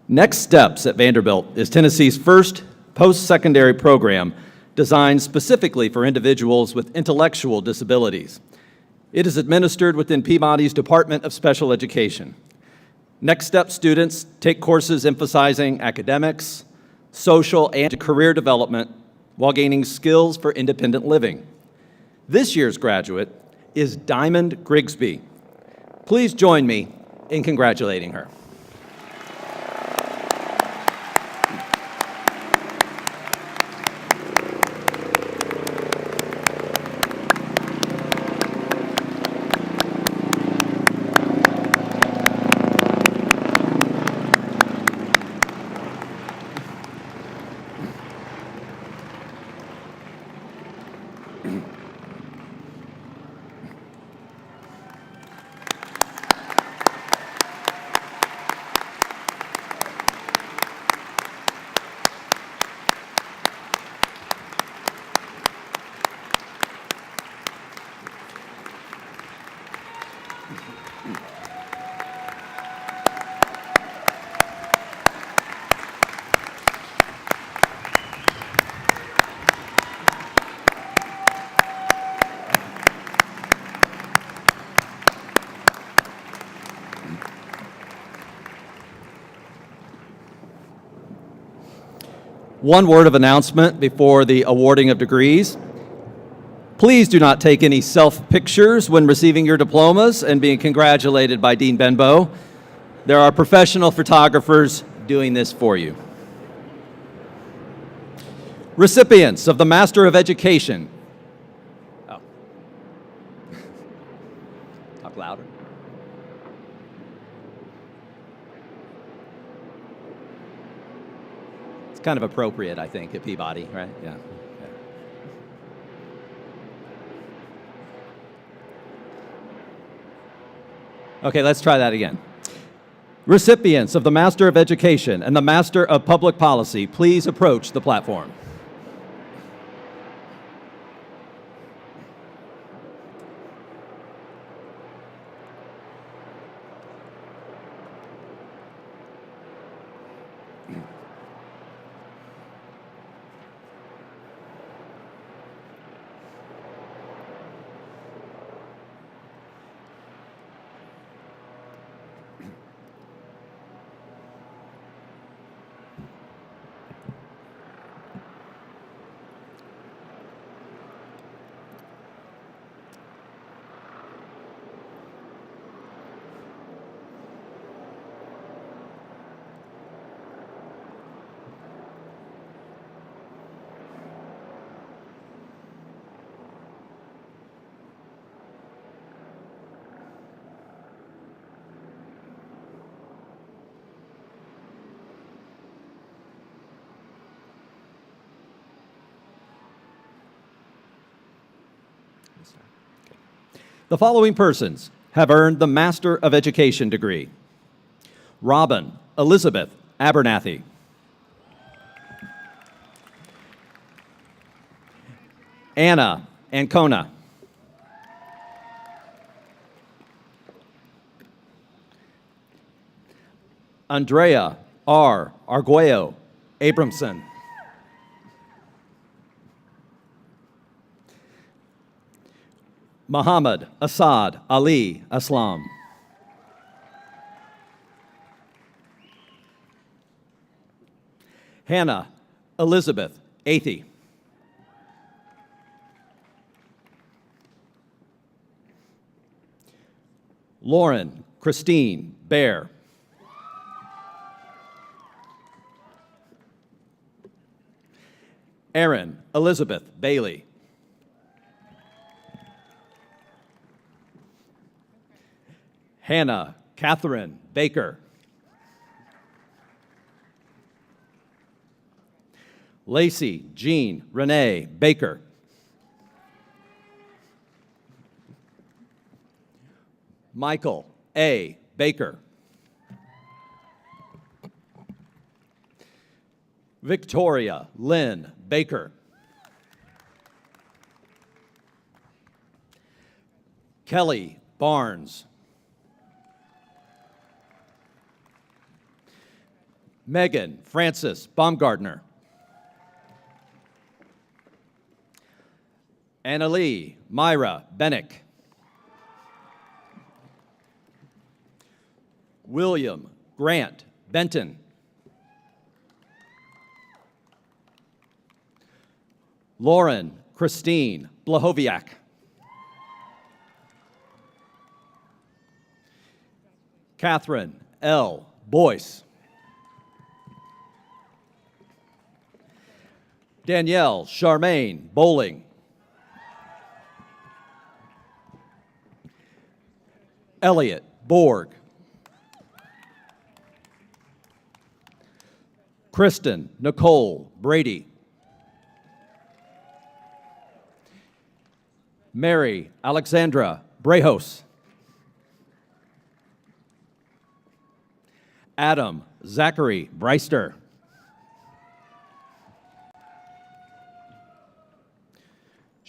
Next Steps at Vanderbilt is Tennessee's first post-secondary program designed specifically for individuals with intellectual disabilities. It is administered within Peabody's Department of Special Education. Next Step students take courses emphasizing academics, social, and career development while gaining skills for independent living. This year's graduate is Diamond Grigsby. Please join me in congratulating her. One word of announcement before the awarding of degrees. Please do not take any self-pictures when receiving your diplomas and being congratulated by Dean Benbow. There are professional photographers doing this for you. Recipients of the Master of Education. Oh. Talk louder. It's kind of appropriate, I think, at Peabody, right? Yeah. Okay, let's try that again. Recipients of the Master of Education and the Master of Public Policy, please approach the platform. The following persons have earned the Master of Education degree. Robin Elizabeth Abernathy. Anna Ancona. Andrea R. Arguello Abramson. Muhammad Asad Ali Aslam. Hannah Elizabeth Athey. Lauren Christine Bear. Erin Elizabeth Bailey. Hannah Catherine Baker. Lacey Jean Renee Baker. Michael A. Baker. Victoria Lynn Baker. Kelly Barnes. Megan Frances Baumgardner. Annalee Myra Bennick. William Grant Benton. Lauren Christine Blahoviak. Catherine L. Boyce. Danielle Charmaine Bowling. Elliot Borg. Kristen Nicole Brady. Mary Alexandra Brejos. Adam Zachary Breister.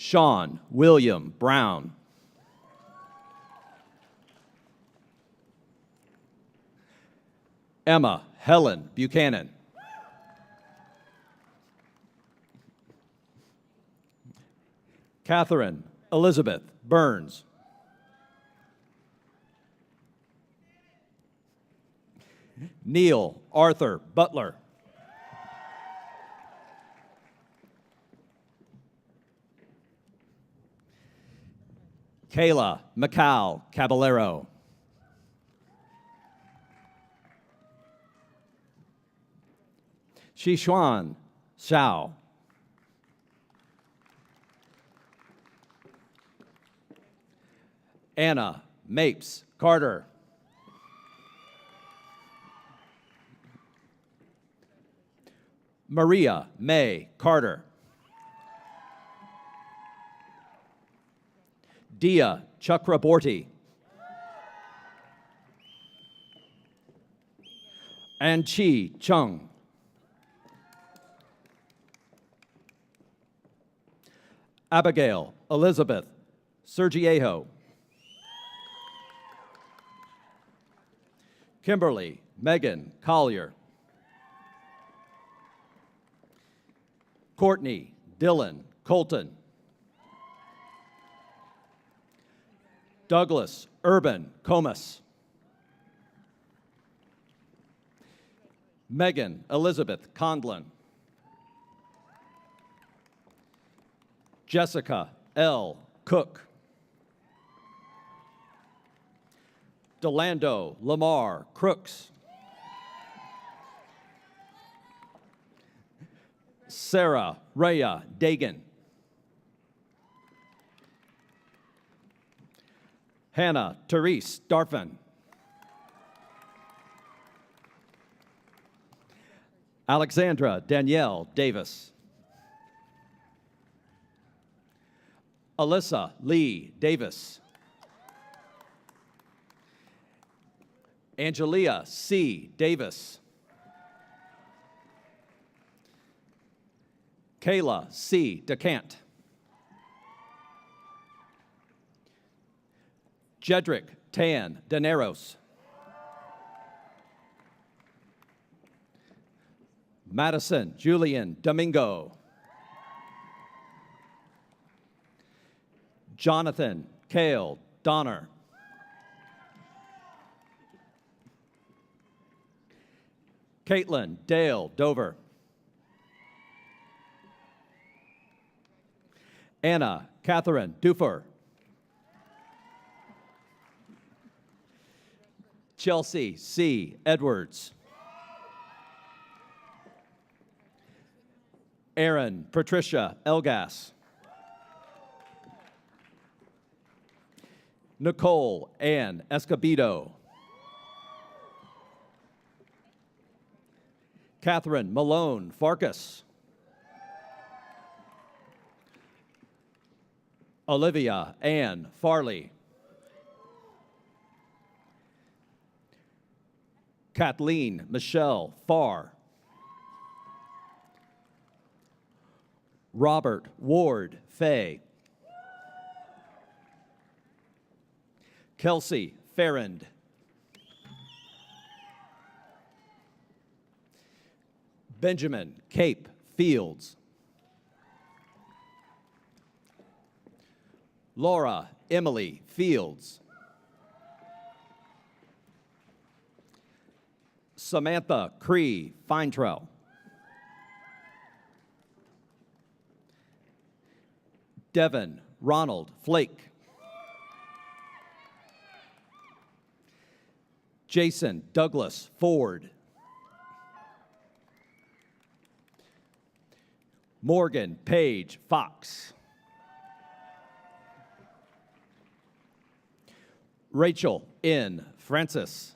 Sean William Brown. Emma Helen Buchanan. Catherine Elizabeth Burns. Neil Arthur Butler. Kayla Macau Caballero. Xishuan Xiao. Anna Mapes Carter. Maria May Carter. Dia Chakraborty. And Chi Chung. Abigail Elizabeth Sergiejo. Kimberly Megan Collier. Courtney Dylan Colton. Douglas Urban Comas. Megan Elizabeth Condlin. Jessica L. Cook. Delando Lamar Crooks. Sarah Rhea Dagan. Hannah Therese Darfin. Alexandra Danielle Davis. Alyssa Lee Davis. Angelia C. Davis. Kayla C. DeCant. Jedrick Tan Daneros. Madison Julian Domingo. Jonathan Cale Donner. Caitlin Dale Dover. Anna Catherine Dufer. Chelsea C. Edwards. Erin Patricia Elgas. Nicole Ann Escobedo. Catherine Malone Farkas. Olivia Ann Farley. Kathleen Michelle Farr. Robert Ward Fay. Kelsey Farrand. Benjamin Cape Fields. Laura Emily Fields. Samantha Cree Feintrell. Devin Ronald Flake. Jason Douglas Ford. Morgan Page Fox. Rachel N. Francis.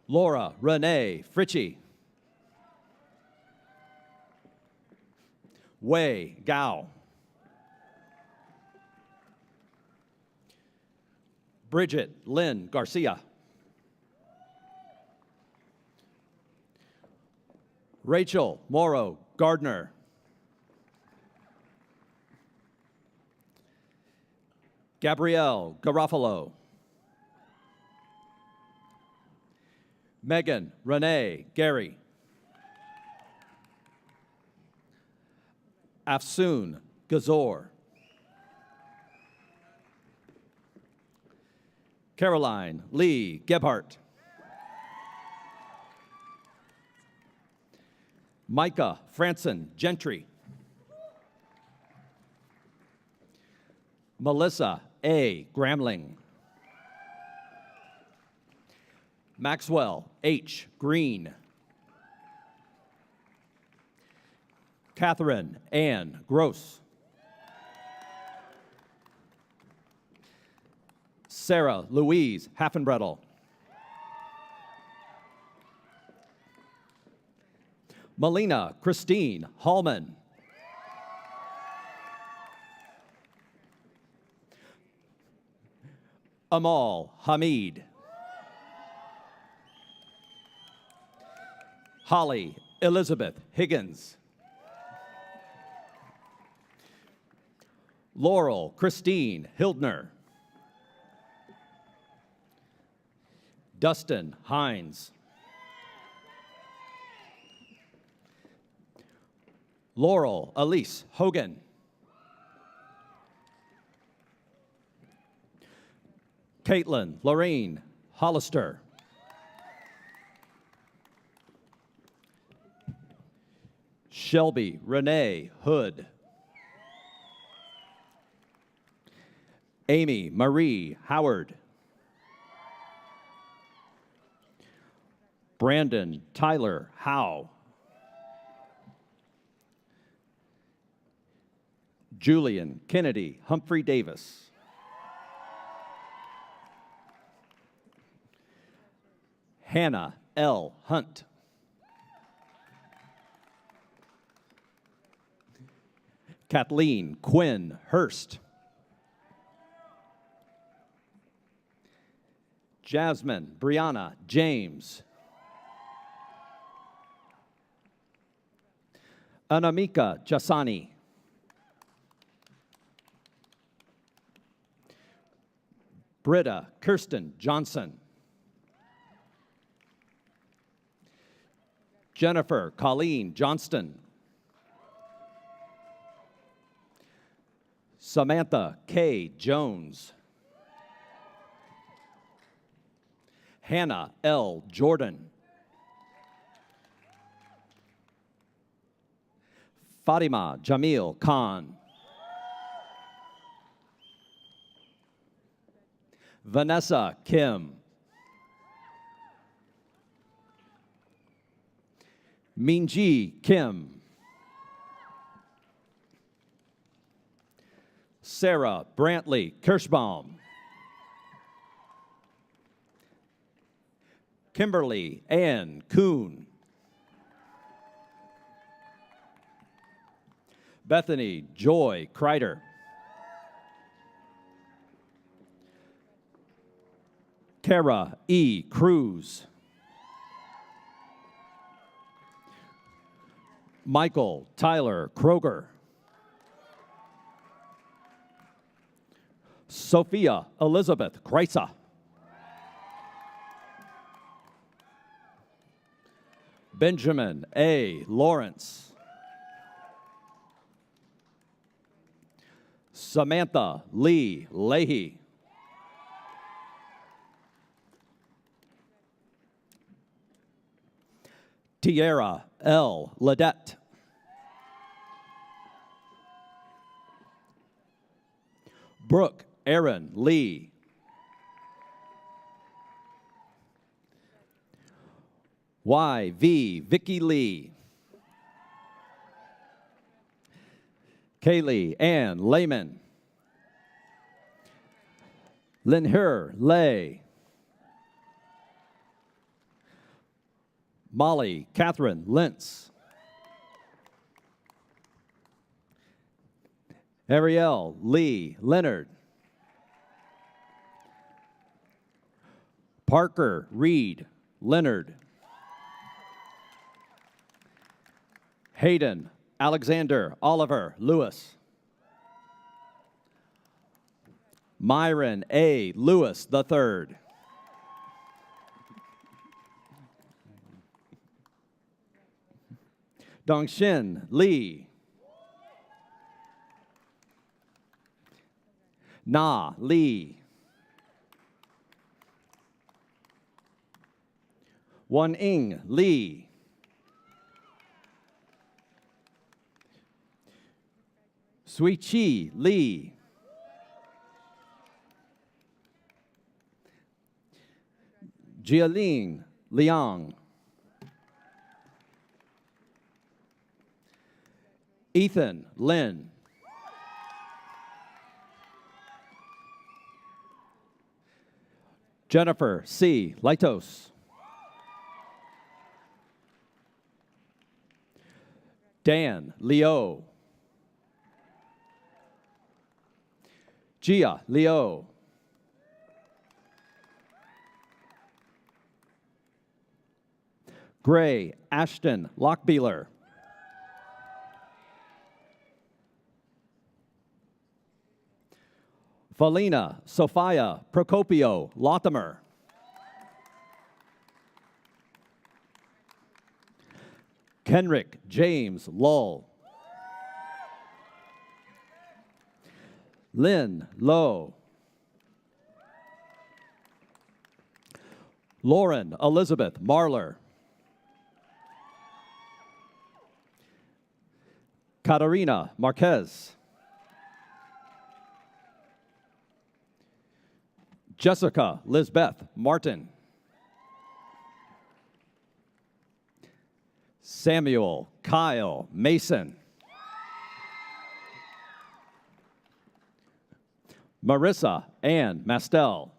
Laura Renee Fritchie. Wei Gao. Bridget Lynn Garcia. Rachel Morrow Gardner. Gabrielle Garofalo. Megan Renee Gary. Afsoon Gazor. Caroline Lee Gebhardt. Micah Franson Gentry. Melissa A. Gramling. Maxwell H. Green. Catherine Ann Gross. Sarah Louise Haffenbrettel. Melina Christine Hallman. Amal Hamid. Holly Elizabeth Higgins. Laurel Christine Hildner. Dustin Hines. Laurel Elise Hogan. Caitlin Lorraine Hollister. Shelby Renee Hood. Amy Marie Howard. Brandon Tyler Howe. Julian Kennedy Humphrey Davis. Hannah L. Hunt. Kathleen Quinn Hurst. Jasmine Brianna James. Anamika Jasani. Britta Kirsten Johnson. Jennifer Colleen Johnston. Samantha K. Jones. Hannah L. Jordan. Fatima Jamil Khan. Vanessa Kim. Minji Kim. Sarah Brantley Kirschbaum. Kimberly Ann Kuhn. Bethany Joy Kreider. Kara E. Cruz. Michael Tyler Kroger. Sophia Elizabeth Kreisa. Benjamin A. Lawrence. Samantha Lee Leahy. Tierra L. Ledette. Brooke Aaron Lee. Y.V. Vicky Lee. Kaylee Ann Lehman. Linher Lay. Molly Catherine Lentz. Ariel Lee Leonard. Parker Reed Leonard. Hayden Alexander Oliver Lewis. Myron A. Lewis III. Dongshin Lee. Na Lee. Wan Ing Lee. Sui Chi Lee. Jialing Liang. Ethan Lin. Jennifer C. Litos. Dan Leo. Gia Leo. Gray Ashton Lockbeeler. Valina Sophia Procopio Latimer. Kenrick James Lull. Lynn Lowe. Lauren Elizabeth Marler. Katarina Marquez. Jessica Lizbeth Martin. Samuel Kyle Mason. Marissa Ann Mastel.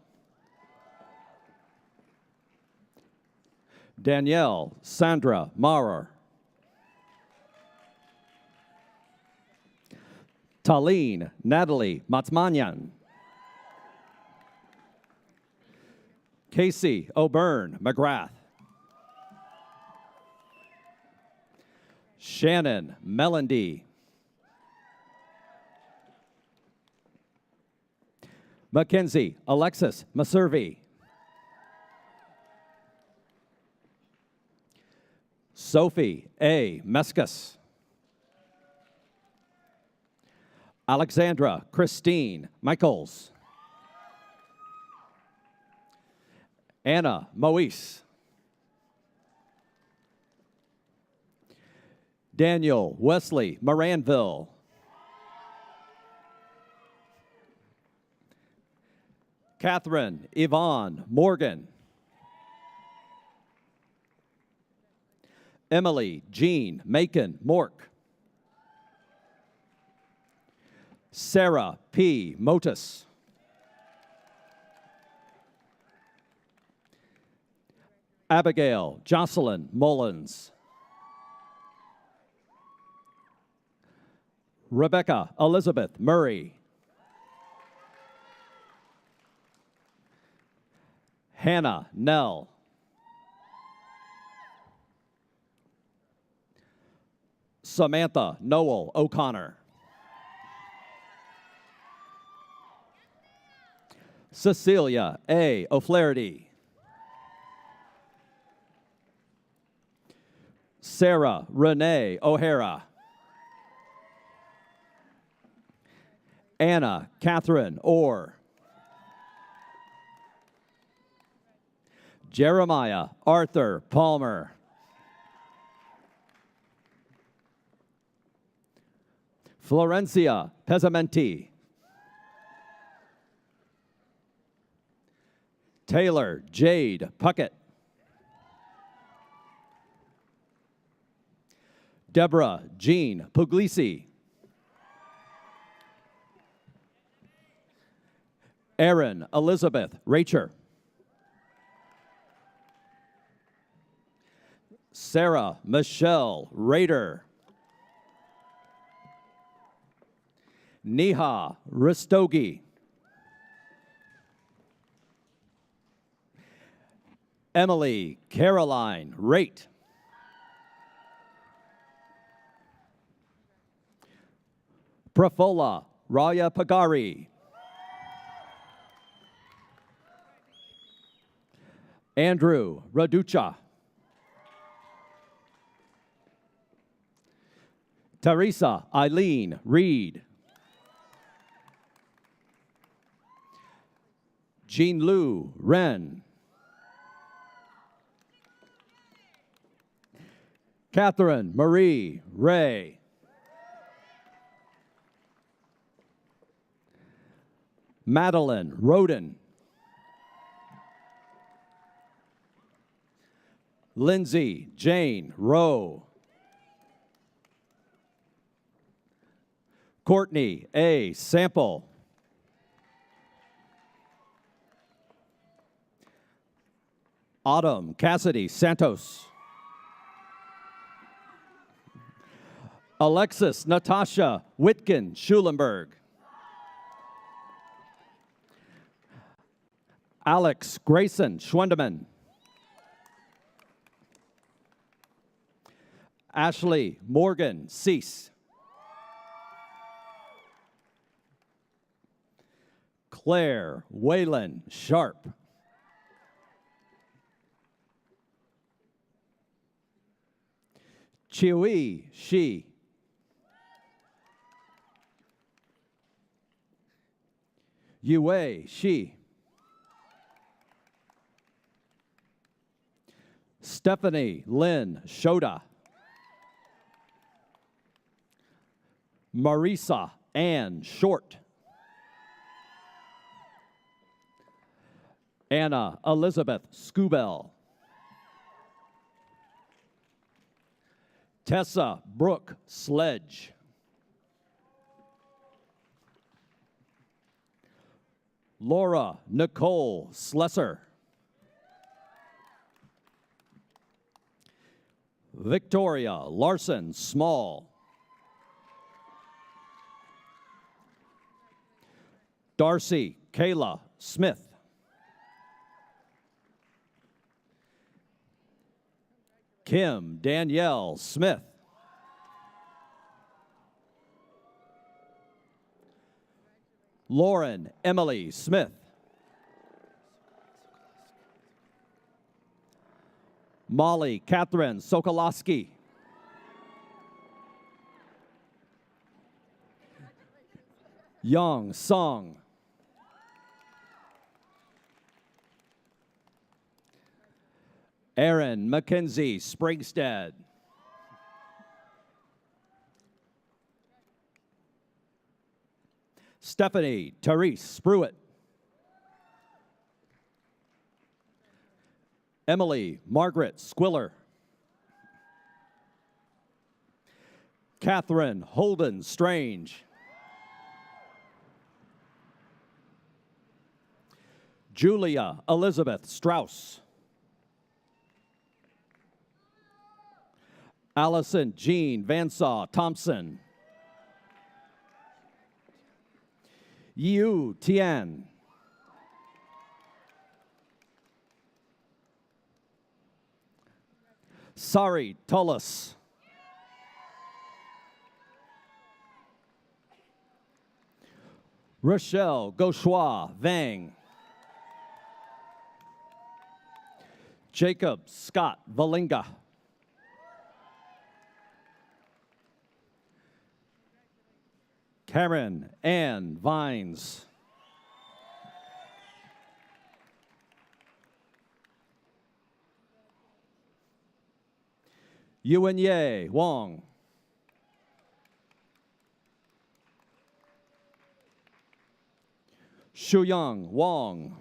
Danielle Sandra Maurer. Talene Natalie Matsmanyan. Casey O'Byrne McGrath. Shannon Melandy. Mackenzie Alexis Maservi. Sophie A. Mescus. Alexandra Christine Michaels. Anna Moise. Daniel Wesley Moranville. Catherine Yvonne Morgan. Emily Jean Macon Mork. Sarah P. Motus. Abigail Jocelyn Mullins. Rebecca Elizabeth Murray. Hannah Nell. Samantha Noel O'Connor. Cecilia A. O'Flaherty. Sarah Renee O'Hara. Anna Catherine Orr. Jeremiah Arthur Palmer. Florencia Pesamenti. Taylor Jade Puckett. Deborah Jean Puglisi. Erin Elizabeth Racher. Sarah Michelle Rader. Neha Ristogi. Emily Caroline Rate. Prafola Raya Pagari. Andrew Raducha. Teresa Eileen Reed. Jean Lou Wren. Catherine Marie Ray. Madeline Roden. Lindsay Jane Rowe. Courtney A. Sample. Autumn Cassidy Santos. Alexis Natasha Whitkin Schulenberg. Alex Grayson Schwendeman. Ashley Morgan Cease. Claire Whalen Sharp. Chiwi Shi. Yue Shi. Stephanie Lynn Shoda. Marisa Ann Short. Anna Elizabeth Scubell. Tessa Brooke Sledge. Laura Nicole Slesser. Victoria Larson Small. Darcy Kayla Smith. Kim Danielle Smith. Lauren Emily Smith. Molly Catherine Sokolowski. Young Song. Aaron Mackenzie Springstead. Stephanie Therese Spruitt. Emily Margaret Squiller. Catherine Holden Strange. Julia Elizabeth Strauss. Allison Jean Vansaw Thompson. Yu Tian. Sari Tullis. Rochelle Gauchois Vang. Jacob Scott Valinga. Karen Ann Vines. Yuan-Ye Wong. Shuyang Wong.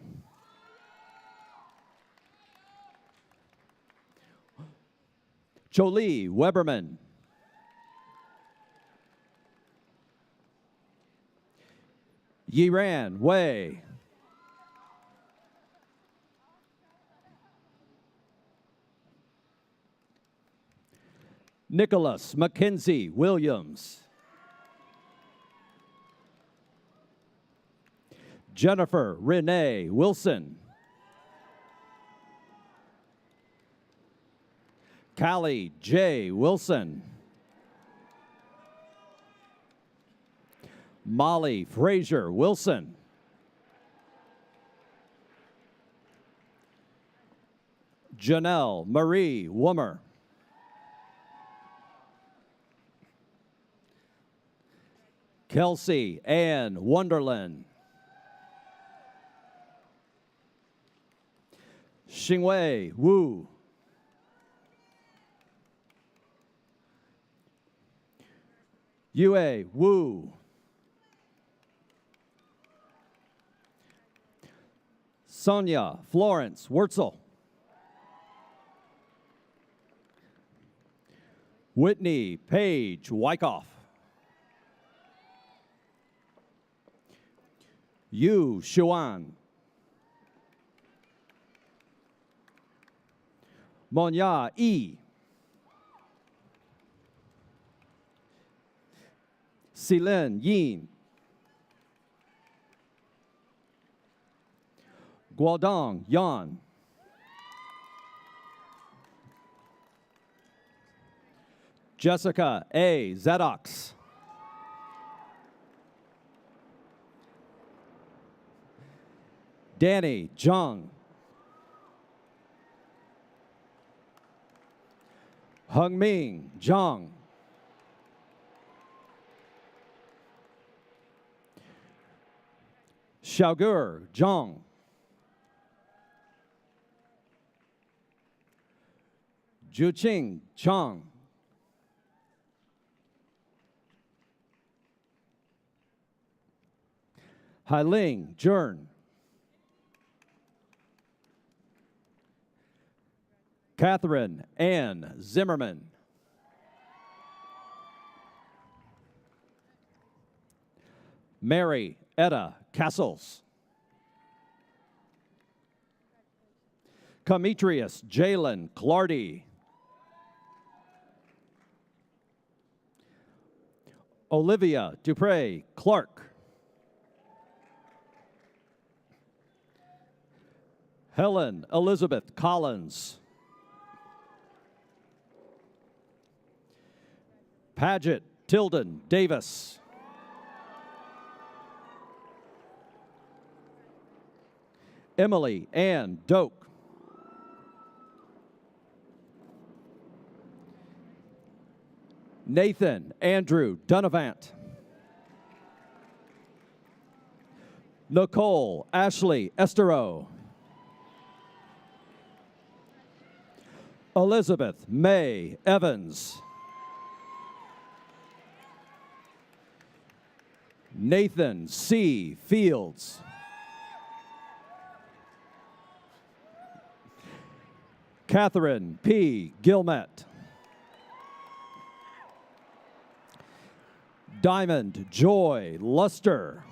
Jolie Weberman. Yiran Wei. Nicholas Mackenzie Williams. Jennifer Renee Wilson. Callie J. Wilson. Molly Frazier Wilson. Janelle Marie Wummer. Kelsey Ann Wonderland. Xingwei Wu. Yue Wu. Sonia Florence Wurzel. Whitney Page Wyckoff. Yu Xuan. Monya Yi. Silin Yin. Guodong Yan. Jessica A. Zedox. Danny Zhang. Hungming Zhang. Xiaogur Zhang. Juqing Chang. Hailing Jern. Catherine Ann Zimmerman. Mary Etta Castles. Demetrius Jalen Clardy. Olivia Dupre Clark. Helen Elizabeth Collins. Paget Tilden Davis. Emily Ann Doak. Nathan Andrew Dunavant. Nicole Ashley Estero. Elizabeth May Evans. Nathan C. Fields. Catherine P. Gilmet. Diamond Joy Luster.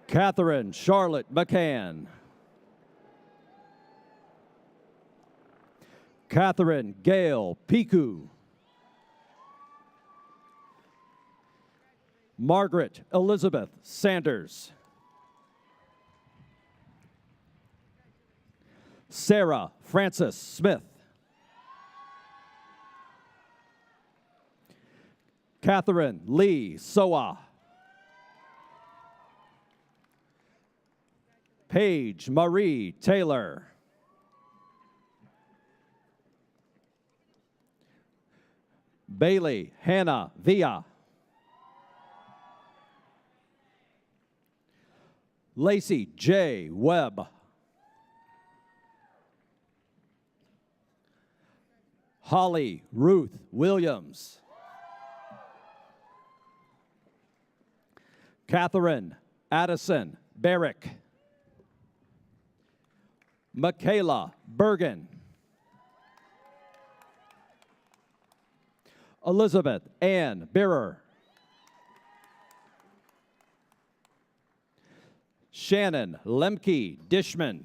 Catherine Charlotte McCann. Catherine Gail Piku. Margaret Elizabeth Sanders. Sarah Frances Smith. Catherine Lee Soa. Paige Marie Taylor. Bailey Hannah Villa. Lacey J. Webb. Holly Ruth Williams. Catherine Addison Barrick. Michaela Bergen. Elizabeth Ann Bearer. Shannon Lemke Dishman.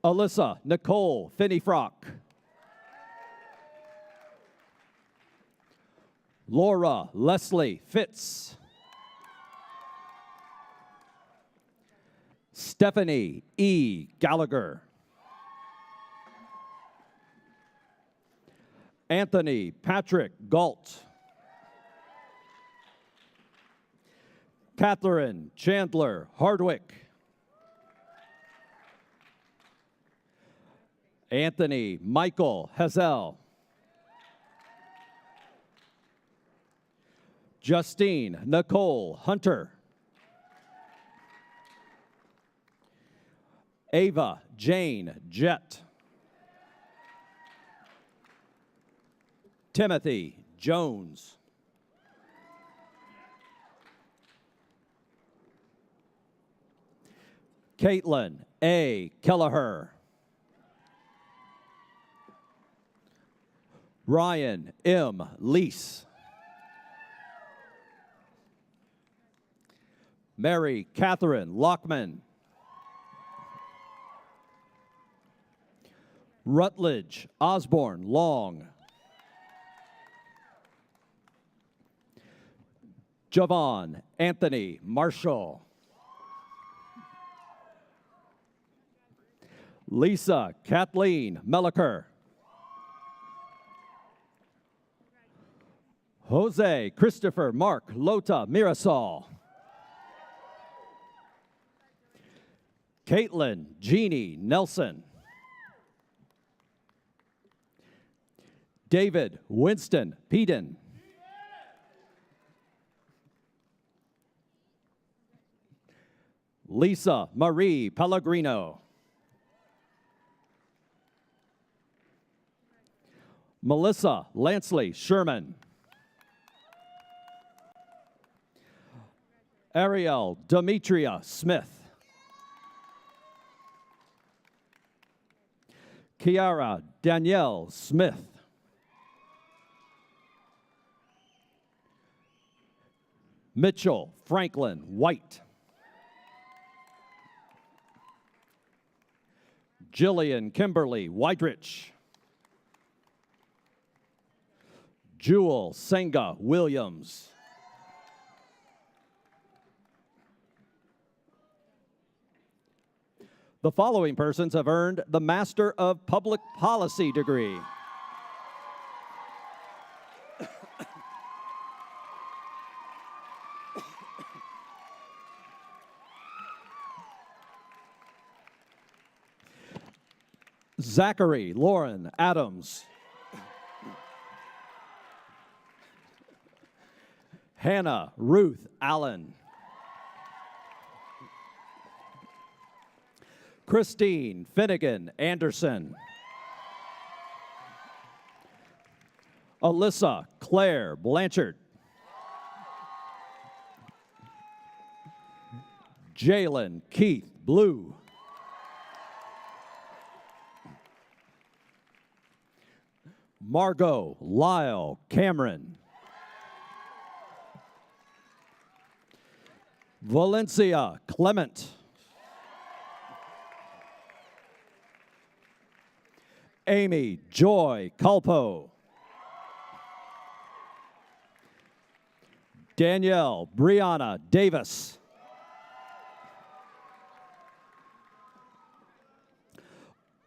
Alyssa Nicole Finneyfrock. Laura Leslie Fitz. Stephanie E. Gallagher. Anthony Patrick Galt. Catherine Chandler Hardwick. Anthony Michael Hazel. Justine Nicole Hunter. Ava Jane Jett. Timothy Jones. Caitlin A. Kelleher. Ryan M. Lease. Mary Catherine Lockman. Rutledge Osborne Long. Javon Anthony Marshall. Lisa Kathleen Melliker. Jose Christopher Mark Lota Mirasol. Caitlin Jeannie Nelson. David Winston Peden. Lisa Marie Pellegrino. Melissa Lansley Sherman. Ariel Demetria Smith. Kiara Danielle Smith. Mitchell Franklin White. Jillian Kimberly Weidrich. Jewel Senga Williams. The following persons have earned the Master of Public Policy degree. Zachary Lauren Adams. Hannah Ruth Allen. Christine Finnegan Anderson. Alyssa Claire Blanchard. Jalen Keith Blue. Margot Lyle Cameron. Valencia Clement. Amy Joy Culpo. Danielle Brianna Davis.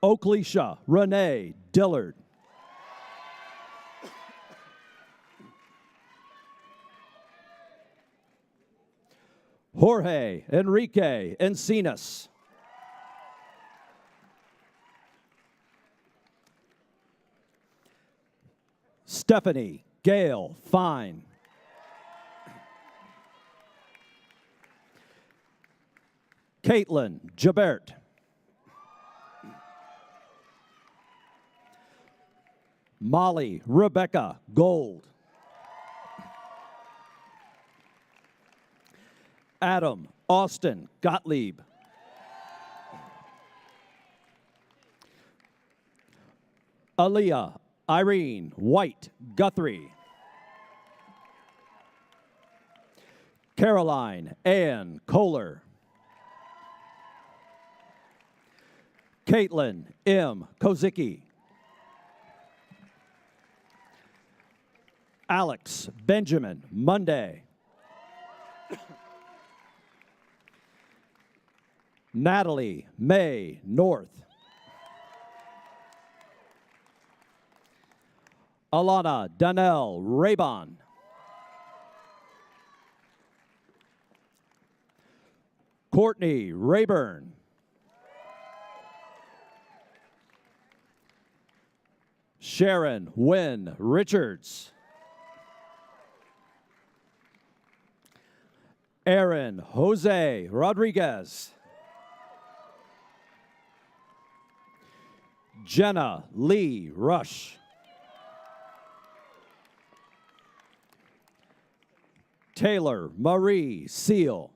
Oakleisha Renee Dillard. Jorge Enrique Encinas. Stephanie Gail Fine. Caitlin Jabert. Molly Rebecca Gold. Adam Austin Gottlieb. Aaliyah Irene White Guthrie. Caroline Ann Kohler. Caitlin M. Kozicki. Alex Benjamin Monday. Natalie May North. Alana Danelle Raybon. Courtney Rayburn. Sharon Wynn Richards. Aaron Jose Rodriguez. Jenna Lee Rush. Taylor Marie Seal.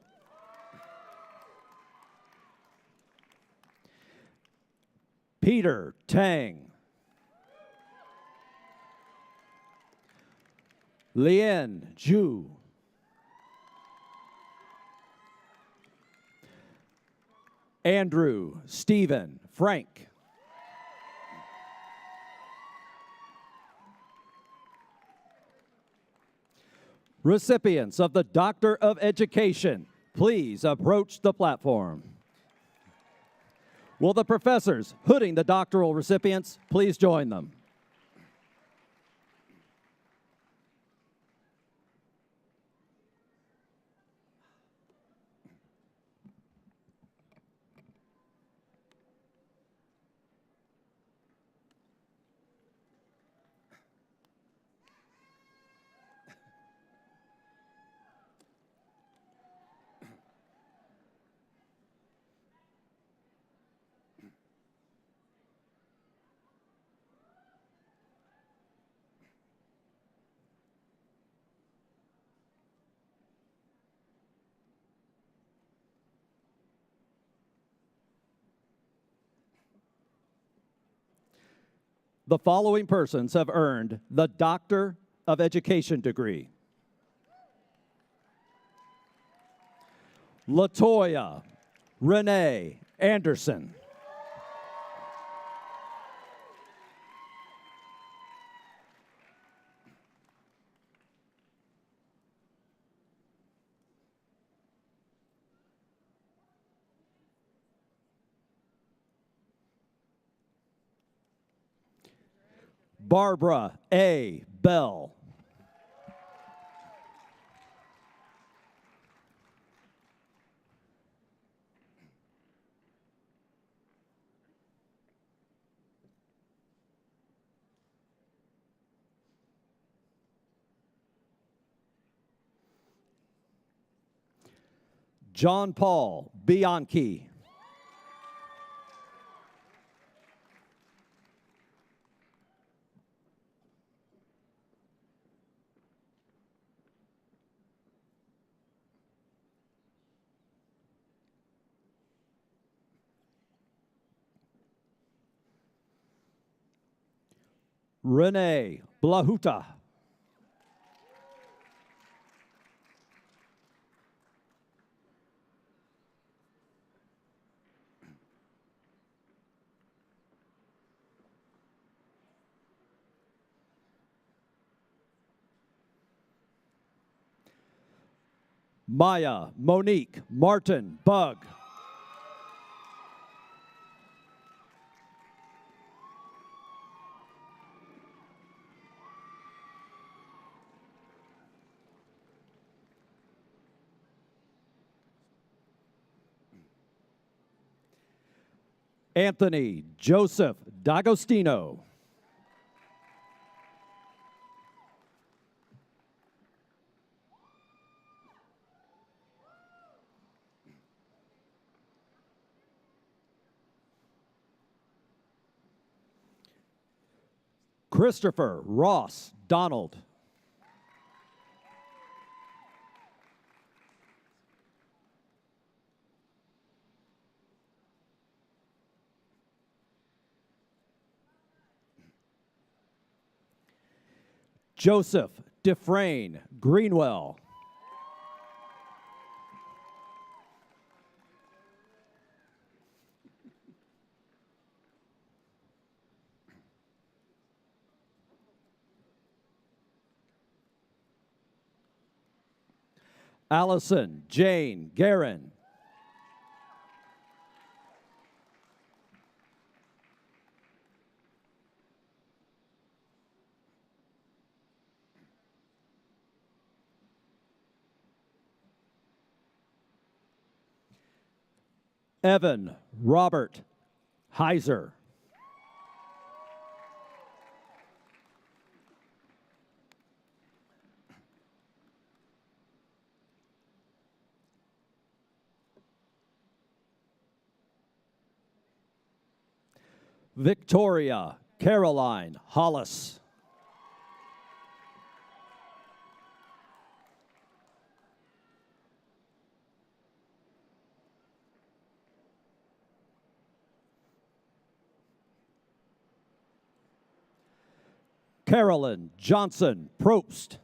Peter Tang. Lien Zhu. Andrew Stephen Frank. Recipients of the Doctor of Education, please approach the platform. Will the professors hooding the doctoral recipients please join them? The following persons have earned the Doctor of Education degree. Latoya Renee Anderson. Barbara A. Bell. John Paul Bianchi. Renee Blahuta. Maya Monique Martin Bug. Anthony Joseph D'Agostino. Christopher Ross Donald. Joseph Dufresne Greenwell. Allison Jane Guerin. Evan Robert Heiser. Victoria Caroline Hollis. Carolyn Johnson Probst.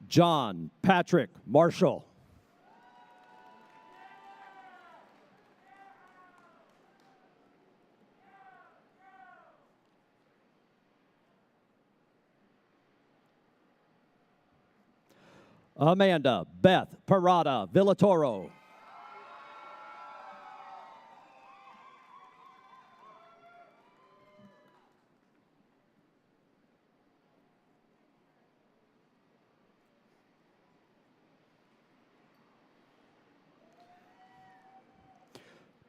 John Patrick Marshall. Amanda Beth Parada Villatoro.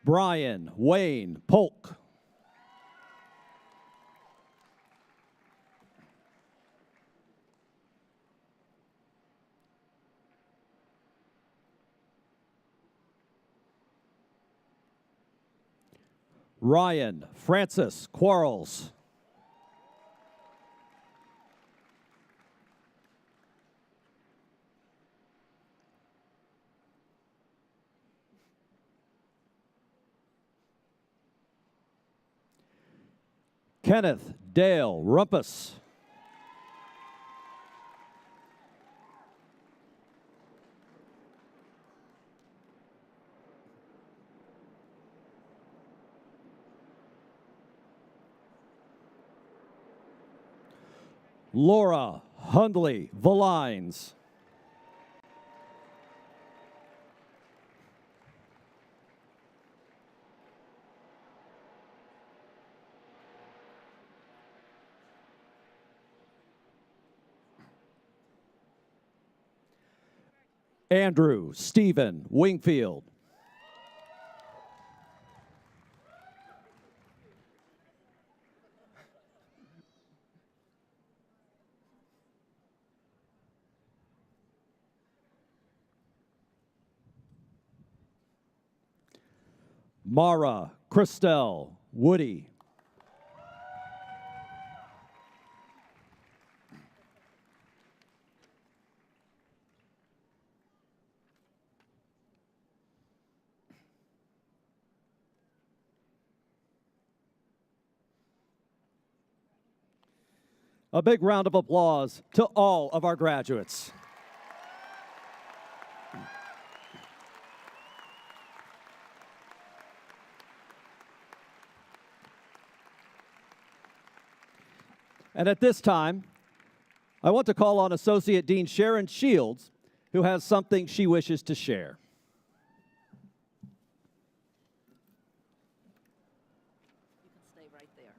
Brian Wayne Polk. Ryan Francis Quarles. Kenneth Dale Rumpus. Laura Hundley Valines. Andrew Stephen Wingfield. Mara Christelle Woody. A big round of applause to all of our graduates. And at this time, I want to call on Associate Dean Sharon Shields, who has something she wishes to share. You can stay right there.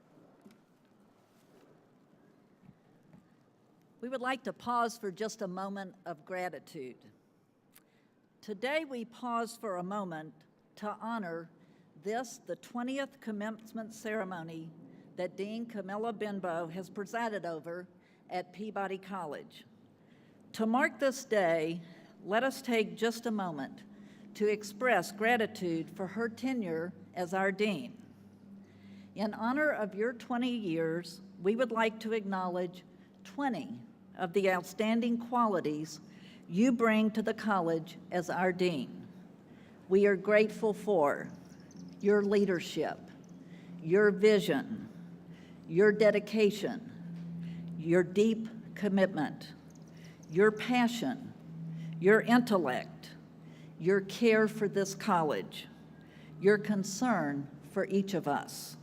We would like to pause for just a moment of gratitude. Today we pause for a moment to honor this, the 20th commencement ceremony that Dean Camilla Benbow has presided over at Peabody College. To mark this day, let us take just a moment to express gratitude for her tenure as our dean. In honor of your 20 years, we would like to acknowledge 20 of the outstanding qualities you bring to the college as our dean. We are grateful for your leadership, your vision, your dedication, your deep commitment, your passion, your intellect, your care for this college, your concern for each of us,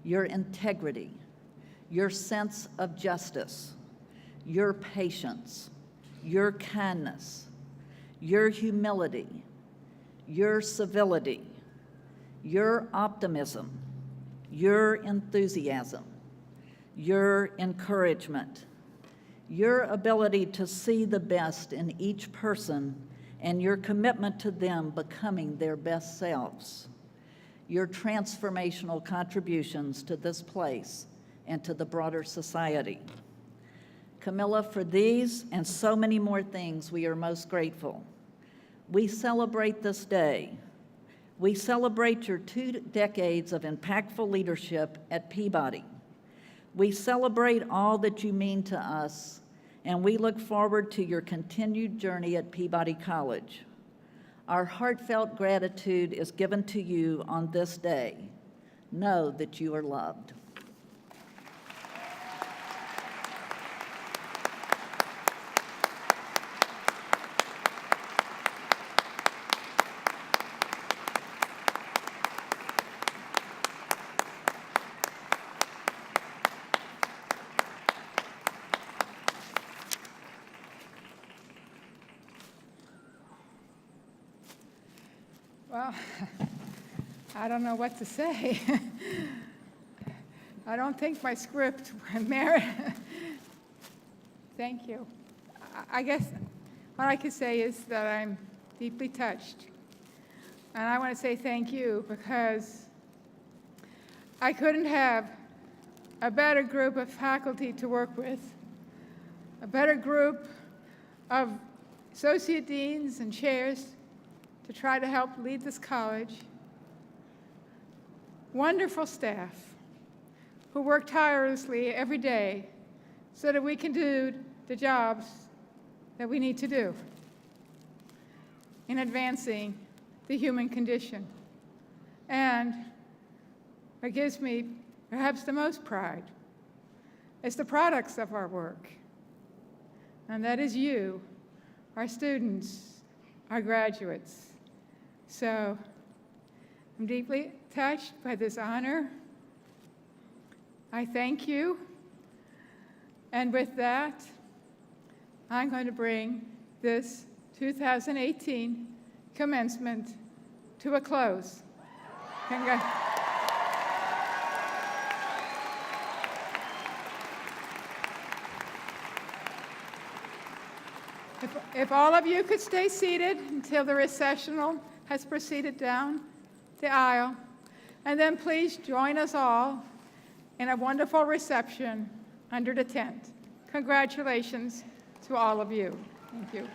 your integrity, your sense of justice, your patience, your kindness, your humility, your civility, your optimism, your enthusiasm, your encouragement, your ability to see the best in each person, and your commitment to them becoming their best selves, your transformational contributions to this place and to the broader society. Camilla, for these and so many more things, we are most grateful. We celebrate this day. We celebrate your 2 decades of impactful leadership at Peabody. We celebrate all that you mean to us, and we look forward to your continued journey at Peabody College. Our heartfelt gratitude is given to you on this day. Know that you are loved. Well, I don't know what to say. I don't think my script merit. Thank you. I guess what I could say is that I'm deeply touched. And I want to say thank you because I couldn't have a better group of faculty to work with, a better group of associate deans and chairs to try to help lead this college. Wonderful staff who work tirelessly every day so that we can do the jobs that we need to do in advancing the human condition. And what gives me perhaps the most pride is the products of our work. And that is you, our students, our graduates. So I'm deeply touched by this honor. I thank you. And with that, I'm going to bring this 2018 commencement to a close. If all of you could stay seated until the recessional has proceeded down the aisle, and then please join us all in a wonderful reception under the tent. Congratulations to all of you. Thank you.